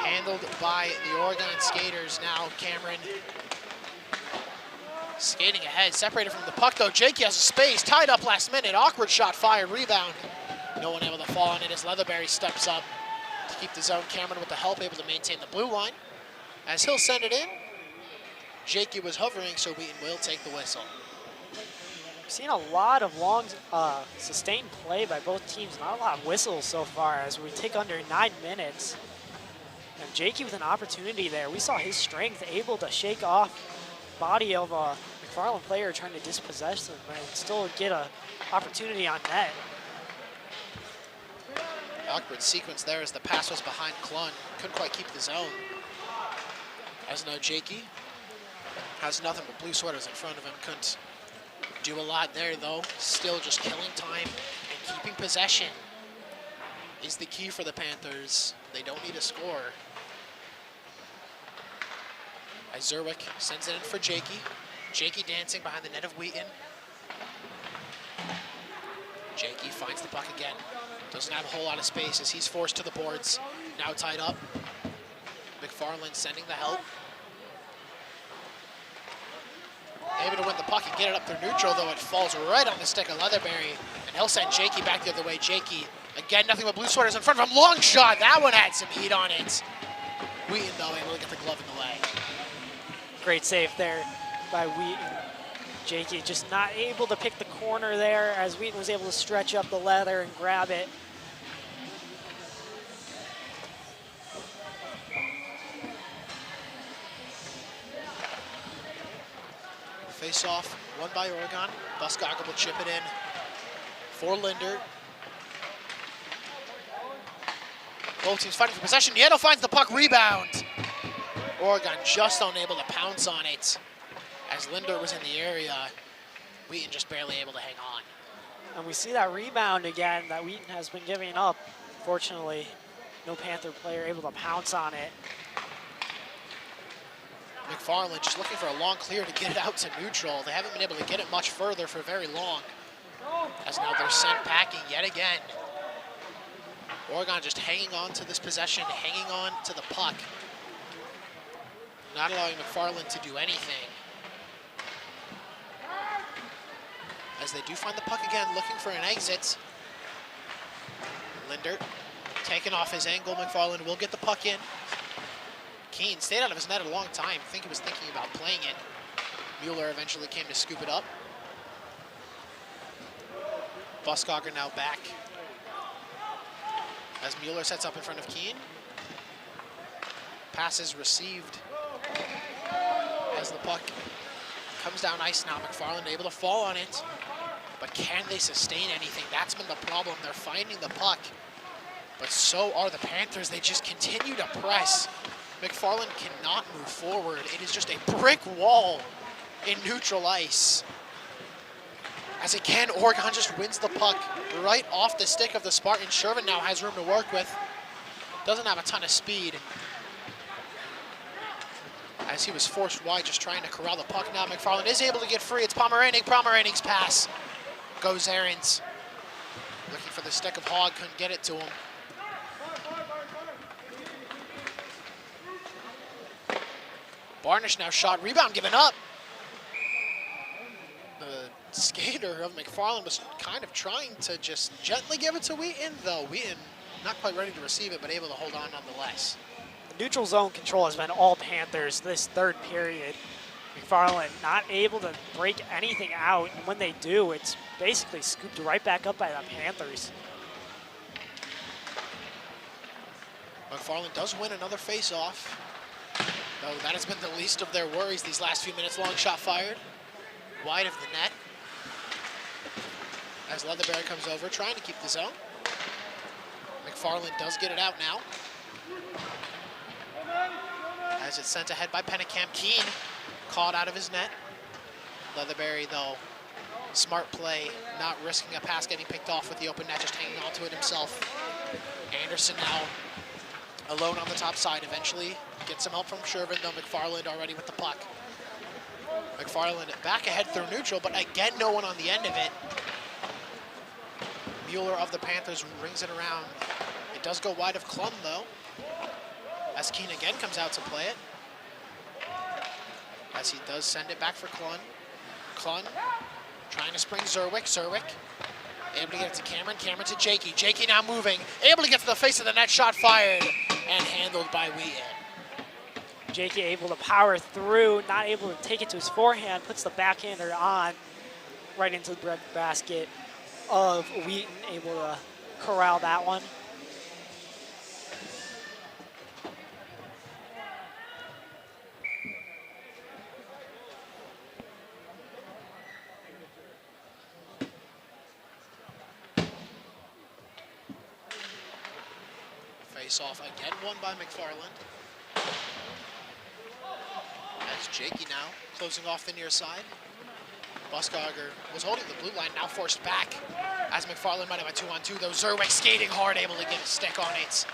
Handled by the Oregon skaters. Now Cameron skating ahead, separated from the puck though. Jakey has a space, tied up last minute. Awkward shot fired, rebound. No one able to fall on it as Leatherberry steps up to keep the zone. Cameron with the help, able to maintain the blue line. As he'll send it in, Jakey was hovering, so Wheaton will take the whistle. We've seen a lot of long, sustained play by both teams. Not a lot of whistles so far as we take under 9 minutes. And Jakey with an opportunity there. We saw his strength, able to shake off body of a McFarland player trying to dispossess him and still get a opportunity on net. Awkward sequence there as the pass was behind Klun. Couldn't quite keep the zone. As now Jakey has nothing but blue sweaters in front of him. Couldn't do a lot there though. Still just killing time and keeping possession is the key for the Panthers. They don't need a score. As Zerwick sends it in for Jakey. Jakey dancing behind the net of Wheaton. Jakey finds the puck again. Doesn't have a whole lot of space as he's forced to the boards. Now tied up. McFarland sending the help. Able to win the puck and get it up through neutral, though it falls right on the stick of Leatherberry. And he'll send Jakey back the other way. Jakey, again, nothing but blue sweaters in front of him. Long shot, that one had some heat on it. Wheaton, though, able to get the glove in the way. Great save there by Wheaton. Jakey just not able to pick the corner there as Wheaton was able to stretch up the leather and grab it. Face off, won by Oregon. Buskogger will chip it in for Linder. Both teams fighting for possession. Nieto finds the puck, rebound. Oregon just unable to pounce on it as Linder was in the area. Wheaton just barely able to hang on. And we see that rebound again that Wheaton has been giving up. Fortunately, no Panther player able to pounce on it. McFarland just looking for a long clear to get it out to neutral. They haven't been able to get it much further for very long. As now they're sent packing yet again. Oregon just hanging on to this possession, hanging on to the puck. Not allowing McFarland to do anything. As they do find the puck again, looking for an exit. Linder taking off his angle. McFarland will get the puck in. Keane stayed out of his net a long time. I think he was thinking about playing it. Mueller eventually came to scoop it up. Buskogger now back. As Mueller sets up in front of Keane. Passes received. As the puck comes down ice now, McFarland able to fall on it. But can they sustain anything? That's been the problem. They're finding the puck. But so are the Panthers. They just continue to press. McFarland cannot move forward. It is just a brick wall in neutral ice. As again, Oregon just wins the puck right off the stick of the Spartans. Shervin now has room to work with. Doesn't have a ton of speed. As he was forced wide, just trying to corral the puck. Now McFarland is able to get free. It's Pomeranik. Pomeranek's pass goes errands. Looking for the stick of Hogg, couldn't get it to him. Barnish now shot, rebound given up. The skater of McFarland was kind of trying to just gently give it to Wheaton, though Wheaton not quite ready to receive it, but able to hold on nonetheless. The neutral zone control has been all Panthers this third period. McFarland not able to break anything out, and when they do, it's basically scooped right back up by the Panthers. McFarland does win another face-off. Though that has been the least of their worries these last few minutes. Long shot fired, wide of the net. As Leatherberry comes over, trying to keep the zone. McFarland does get it out now. As it's sent ahead by Pennicamp. Keane caught out of his net. Leatherberry, though, smart play, not risking a pass getting picked off with the open net, just hanging on to it himself. Anderson now alone on the top side. Eventually gets some help from Shervin, though McFarland already with the puck. McFarland back ahead through neutral, but again, no one on the end of it. Mueller of the Panthers rings it around. It does go wide of Klum, though, as Keane again comes out to play it. As he does send it back for Klun. Klun trying to spring Zerwick. Zerwick able to get it to Cameron. Cameron to Jakey. Jakey now moving. Able to get to the face of the net. Shot fired and handled by Wheaton. Jakey able to power through, not able to take it to his forehand, puts the backhander on right into the bread basket of Wheaton, able to corral that one. Face-off again won by McFarland. As Jakey now closing off the near side. Buskogger was holding the blue line, now forced back. As McFarland might have a 2-on-2, though Zerwig skating hard, able to get a stick on it.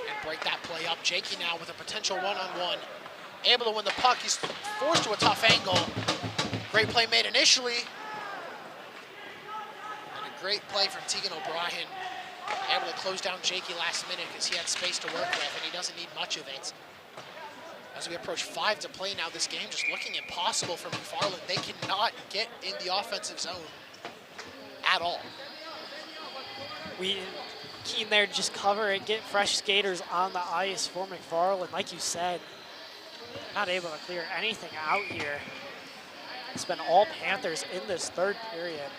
And break that play up. Jakey now with a potential one-on-one. Able to win the puck. He's forced to a tough angle. Great play made initially. And a great play from Tegan O'Brien. Able to close down Jakey last minute because he had space to work with, and he doesn't need much of it. As we approach 5 to play now, this game just looking impossible for McFarland. They cannot get in the offensive zone at all. We keen there to just cover it, get fresh skaters on the ice for McFarland. Like you said, not able to clear anything out here. It's been all Panthers in this third period.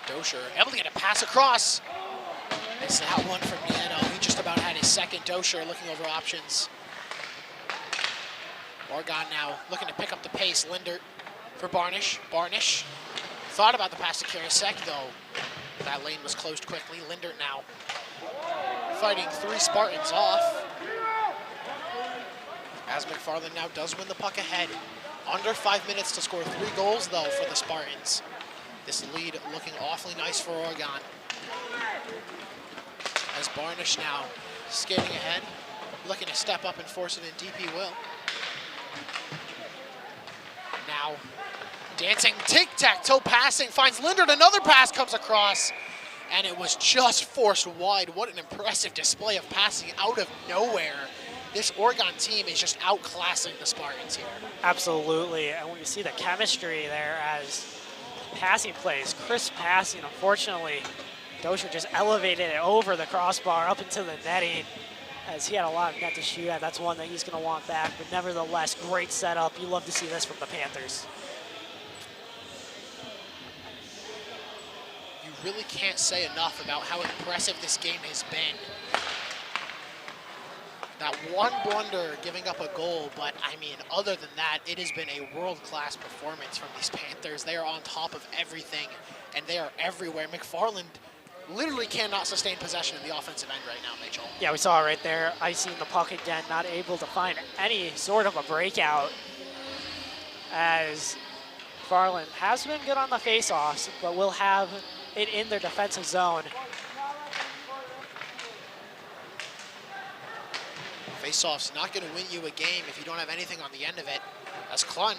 Dosher able to get a pass across. It's that one from Nieto. He just about had his second. Dosher looking over options. Oregon now looking to pick up the pace. Linder for Barnish. Barnish thought about the pass to Karasek, though. That lane was closed quickly. Linder now fighting 3 Spartans off. As McFarland now does win the puck ahead. Under 5 minutes to score 3 goals, though, for the Spartans. This lead looking awfully nice for Oregon. As Barnish now skating ahead, looking to step up and force it in DP will. Now, dancing tic-tac-toe passing, finds Lindert, another pass comes across, and it was just forced wide. What an impressive display of passing out of nowhere. This Oregon team is just outclassing the Spartans here. Absolutely, and when you see the chemistry there as passing plays, crisp passing, unfortunately, Dosher just elevated it over the crossbar up into the netting as he had a lot of net to shoot at. That's one that he's going to want back, but nevertheless, great setup. You love to see this from the Panthers. You really can't say enough about how impressive this game has been. That one blunder giving up a goal, but I mean, other than that, it has been a world-class performance from these Panthers. They are on top of everything, and they are everywhere. McFarland literally cannot sustain possession in the offensive end right now, Mitchell. Yeah, we saw it right there. Icing the puck again, not able to find any sort of a breakout as McFarland has been good on the face-offs, but will have it in their defensive zone. Face-off's not going to win you a game if you don't have anything on the end of it. As Klun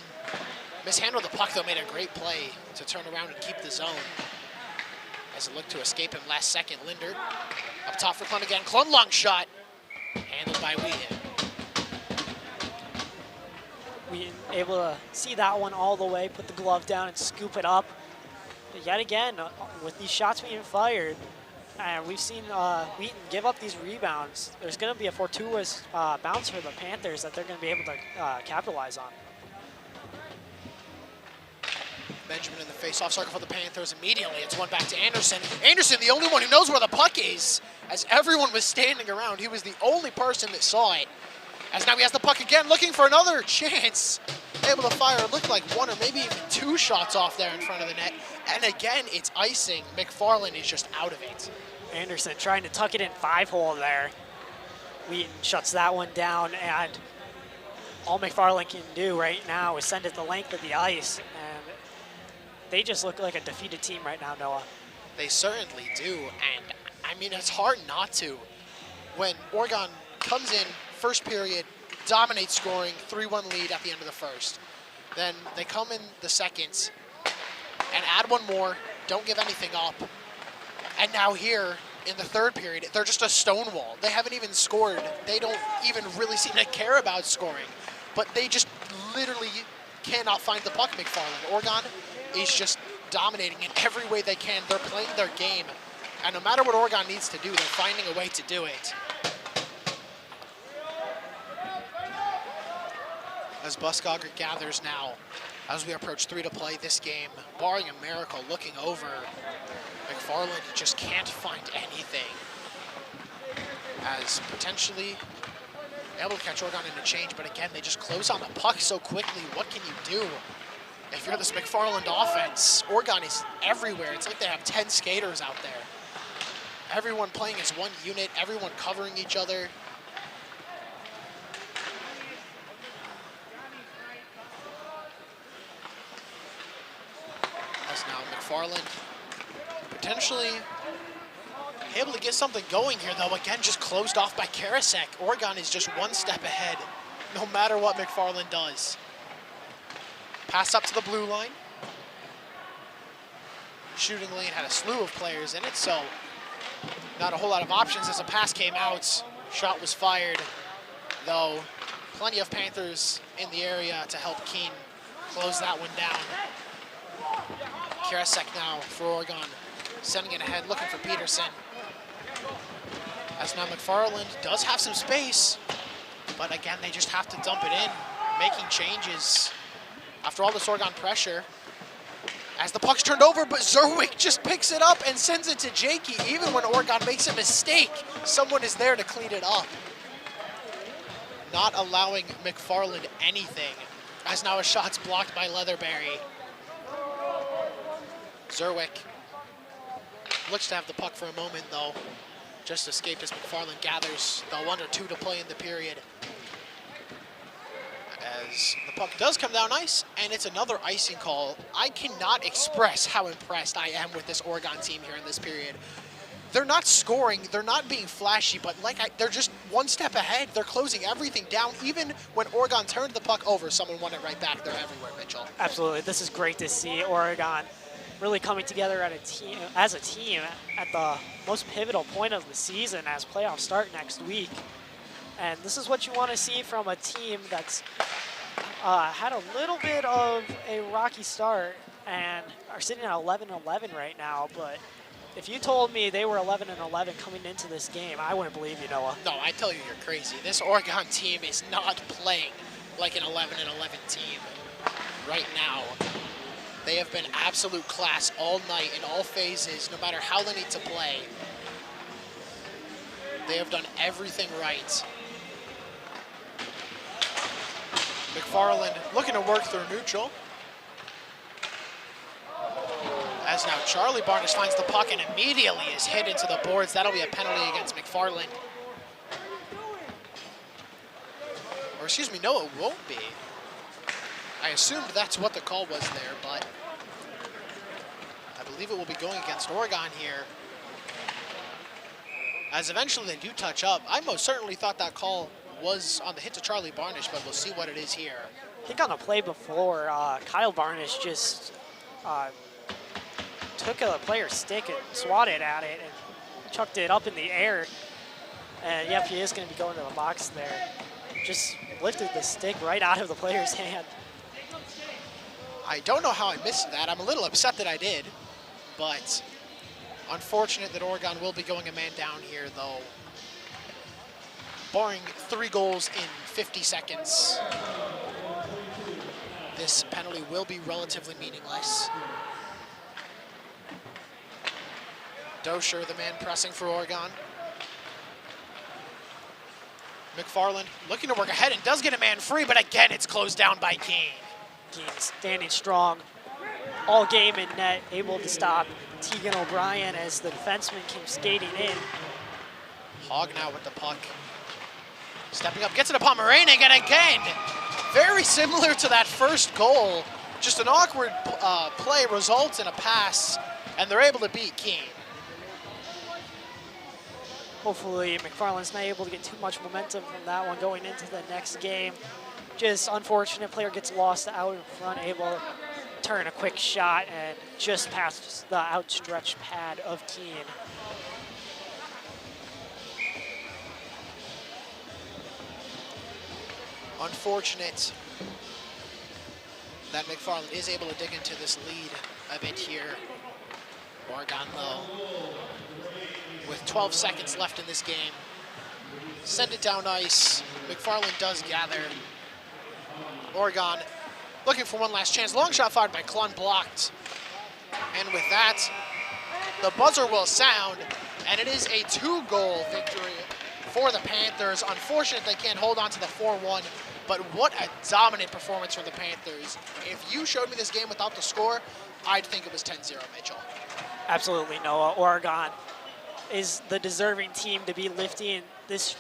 mishandled the puck, though, made a great play to turn around and keep the zone. As it looked to escape him last second, Linder up top for Klun again. Klun long shot, handled by Wheaton. We able to see that one all the way, put the glove down and scoop it up. But yet again, with these shots being fired, and we've seen Wheaton give up these rebounds, there's going to be a fortuitous bounce for the Panthers that they're going to be able to capitalize on. Benjamin in the face-off circle for the Panthers immediately. It's one back to Anderson. Anderson, the only one who knows where the puck is, as everyone was standing around. He was the only person that saw it. As now he has the puck again, looking for another chance. Able to fire, it looked like 1 or maybe even 2 shots off there in front of the net. And again, it's icing. McFarland is just out of it. Anderson trying to tuck it in 5-hole there. Wheaton shuts that one down, and all McFarland can do right now is send it the length of the ice. And they just look like a defeated team right now, Noah. They certainly do, and I mean, it's hard not to. When Oregon comes in, first period, dominates scoring, 3-1 lead at the end of the first. Then they come in the second and add one more, don't give anything up. And now here in the third period, they're just a stonewall. They haven't even scored. They don't even really seem to care about scoring, but they just literally cannot find the puck, McFarland. Oregon is just dominating in every way they can. They're playing their game, and no matter what Oregon needs to do, they're finding a way to do it. As Buskogger gathers now, as we approach 3 to play this game, barring a miracle, looking over, McFarland just can't find anything. As potentially able to catch Oregon in a change, but again, they just close on the puck so quickly. What can you do? if you're this McFarland offense, Oregon is everywhere. It's like they have 10 skaters out there. Everyone playing as one unit, everyone covering each other. As now McFarland potentially able to get something going here, though. Again, just closed off by Karasek. Oregon is just one step ahead, no matter what McFarland does. Pass up to the blue line. Shooting lane had a slew of players in it, so not a whole lot of options as a pass came out. Shot was fired, though plenty of Panthers in the area to help Keene close that one down. Karasek now for Oregon, sending it ahead, looking for Peterson. As now McFarland does have some space, but again, they just have to dump it in, making changes after all this Oregon pressure. As the puck's turned over, but Zerwick just picks it up and sends it to Jakey. Even when Oregon makes a mistake, someone is there to clean it up. Not allowing McFarland anything, as now a shot's blocked by Leatherberry. Zerwick looks to have the puck for a moment, though. Just escaped as McFarland gathers the 1 or 2 to play in the period. As the puck does come down ice, and it's another icing call. I cannot express how impressed I am with this Oregon team here in this period. They're not scoring, they're not being flashy, but they're just one step ahead. They're closing everything down. Even when Oregon turned the puck over, someone won it right back. They're everywhere, Mitchell. Absolutely, this is great to see Oregon really coming together as a team at the most pivotal point of the season as playoffs start next week. And this is what you want to see from a team that's had a little bit of a rocky start and are sitting at 11-11 right now. But if you told me they were 11-11 coming into this game, I wouldn't believe you, Noah. No, I tell you, you're crazy. This Oregon team is not playing like an 11-11 team right now. They have been absolute class all night in all phases, no matter how they need to play. They have done everything right. McFarland looking to work through neutral. As now Charlie Barnish finds the puck and immediately is hit into the boards. That'll be a penalty against McFarland. Or excuse me, no, it won't be. I assumed that's what the call was there, but I believe it will be going against Oregon here. As eventually they do touch up. I most certainly thought that call was on the hit to Charlie Barnish, but we'll see what it is here. I think on the play before, Kyle Barnish just took a player's stick and swatted at it and chucked it up in the air. And yep, he is going to be going to the box there. Just lifted the stick right out of the player's hand. I don't know how I missed that. I'm a little upset that I did, but unfortunate that Oregon will be going a man down here, though. Barring 3 goals in 50 seconds, this penalty will be relatively meaningless. Dosher, the man pressing for Oregon. McFarland looking to work ahead and does get a man free, but again, it's closed down by Keene. Keene standing strong all game in net, able to stop Tegan O'Brien as the defenseman came skating in. Hogg now with the puck. Stepping up, gets it to Pomeranian, and again, very similar to that first goal. Just an awkward play results in a pass, and they're able to beat Keene. Hopefully McFarland's not able to get too much momentum from that one going into the next game. Just unfortunate, player gets lost out in front, able to turn a quick shot and just past the outstretched pad of Keene. Unfortunate that McFarland is able to dig into this lead a bit here. Oregon, though, with 12 seconds left in this game, send it down ice. McFarland does gather. Oregon looking for one last chance. Long shot fired by Klun, blocked. And with that, the buzzer will sound, and it is a 2-goal victory for the Panthers. Unfortunate they can't hold on to the 4-1, but what a dominant performance from the Panthers. If you showed me this game without the score, I'd think it was 10-0, Mitchell. Absolutely, Noah. Oregon is the deserving team to be lifting this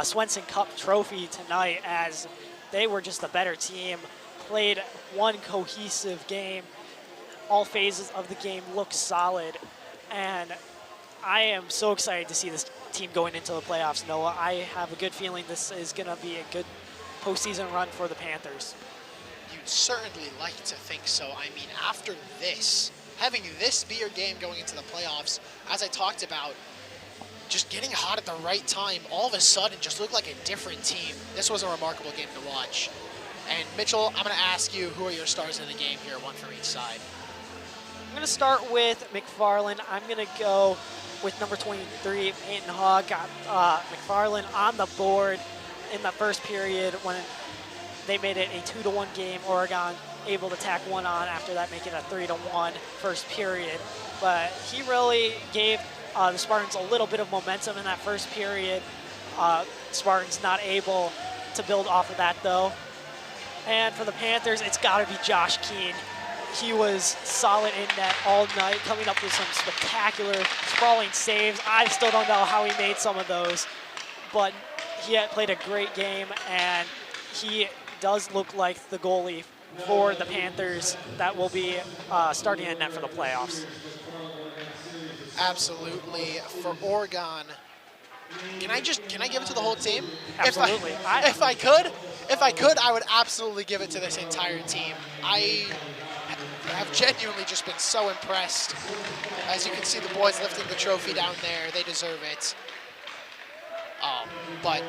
Swenson Cup trophy tonight, as they were just a better team, played one cohesive game. All phases of the game looked solid, and I am so excited to see this team going into the playoffs, Noah. I have a good feeling this is going to be a good postseason run for the Panthers. You'd certainly like to think so. I mean, after this, having this be your game going into the playoffs, as I talked about, just getting hot at the right time, all of a sudden just looked like a different team. This was a remarkable game to watch. And Mitchell, I'm going to ask you, who are your stars in the game here, one from each side? I'm going to start with McFarland. I'm going to go with number 23, Peyton Hogg. Got McFarland on the board in the first period when they made it a 2-1 game. Oregon able to tack one on after that, making it a 3-1 first period. But he really gave the Spartans a little bit of momentum in that first period. Spartans not able to build off of that, though. And for the Panthers, it's got to be Josh Keane. He was solid in net all night, coming up with some spectacular sprawling saves. I still don't know how he made some of those, but he had played a great game, and he does look like the goalie for the Panthers that will be starting in net for the playoffs. Absolutely. For Oregon, can I give it to the whole team? Absolutely. If I could, I would absolutely give it to this entire team. I have genuinely just been so impressed. As you can see, the boys lifting the trophy down there. They deserve it. But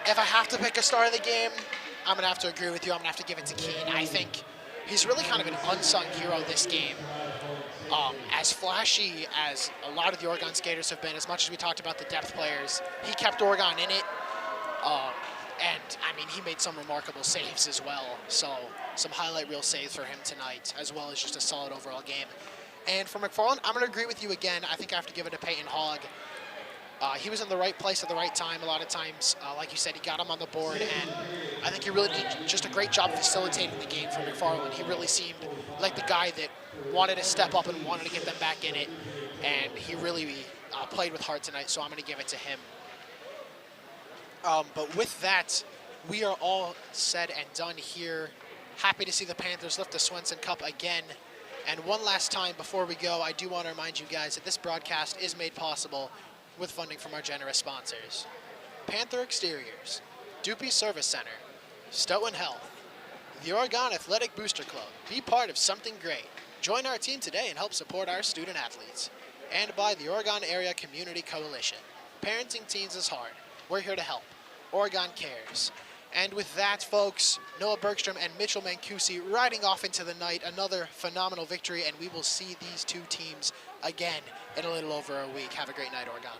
if I have to pick a star of the game, I'm going to have to agree with you. I'm going to have to give it to Keane. I think he's really kind of an unsung hero this game. As flashy as a lot of the Oregon skaters have been, as much as we talked about the depth players, he kept Oregon in it. And, I mean, he made some remarkable saves as well. So, some highlight reel saves for him tonight, as well as just a solid overall game. And for McFarland, I'm going to agree with you again. I think I have to give it to Peyton Hogg. He was in the right place at the right time a lot of times. Like you said, he got him on the board, and I think he really did just a great job facilitating the game for McFarland. He really seemed like the guy that wanted to step up and wanted to get them back in it, and he really played with heart tonight, so I'm going to give it to him. But with that, we are all said and done here. Happy to see the Panthers lift the Swenson Cup again. And one last time before we go, I do want to remind you guys that this broadcast is made possible with funding from our generous sponsors: Panther Exteriors, Doopy Service Center, Stoughton Health, the Oregon Athletic Booster Club. Be part of something great. Join our team today and help support our student athletes. And by the Oregon Area Community Coalition. Parenting teens is hard. We're here to help. Oregon cares. And with that, folks, Noah Bergstrom and Mitchell Mancusi riding off into the night. Another phenomenal victory, and we will see these two teams again in a little over a week. Have a great night, Oregon.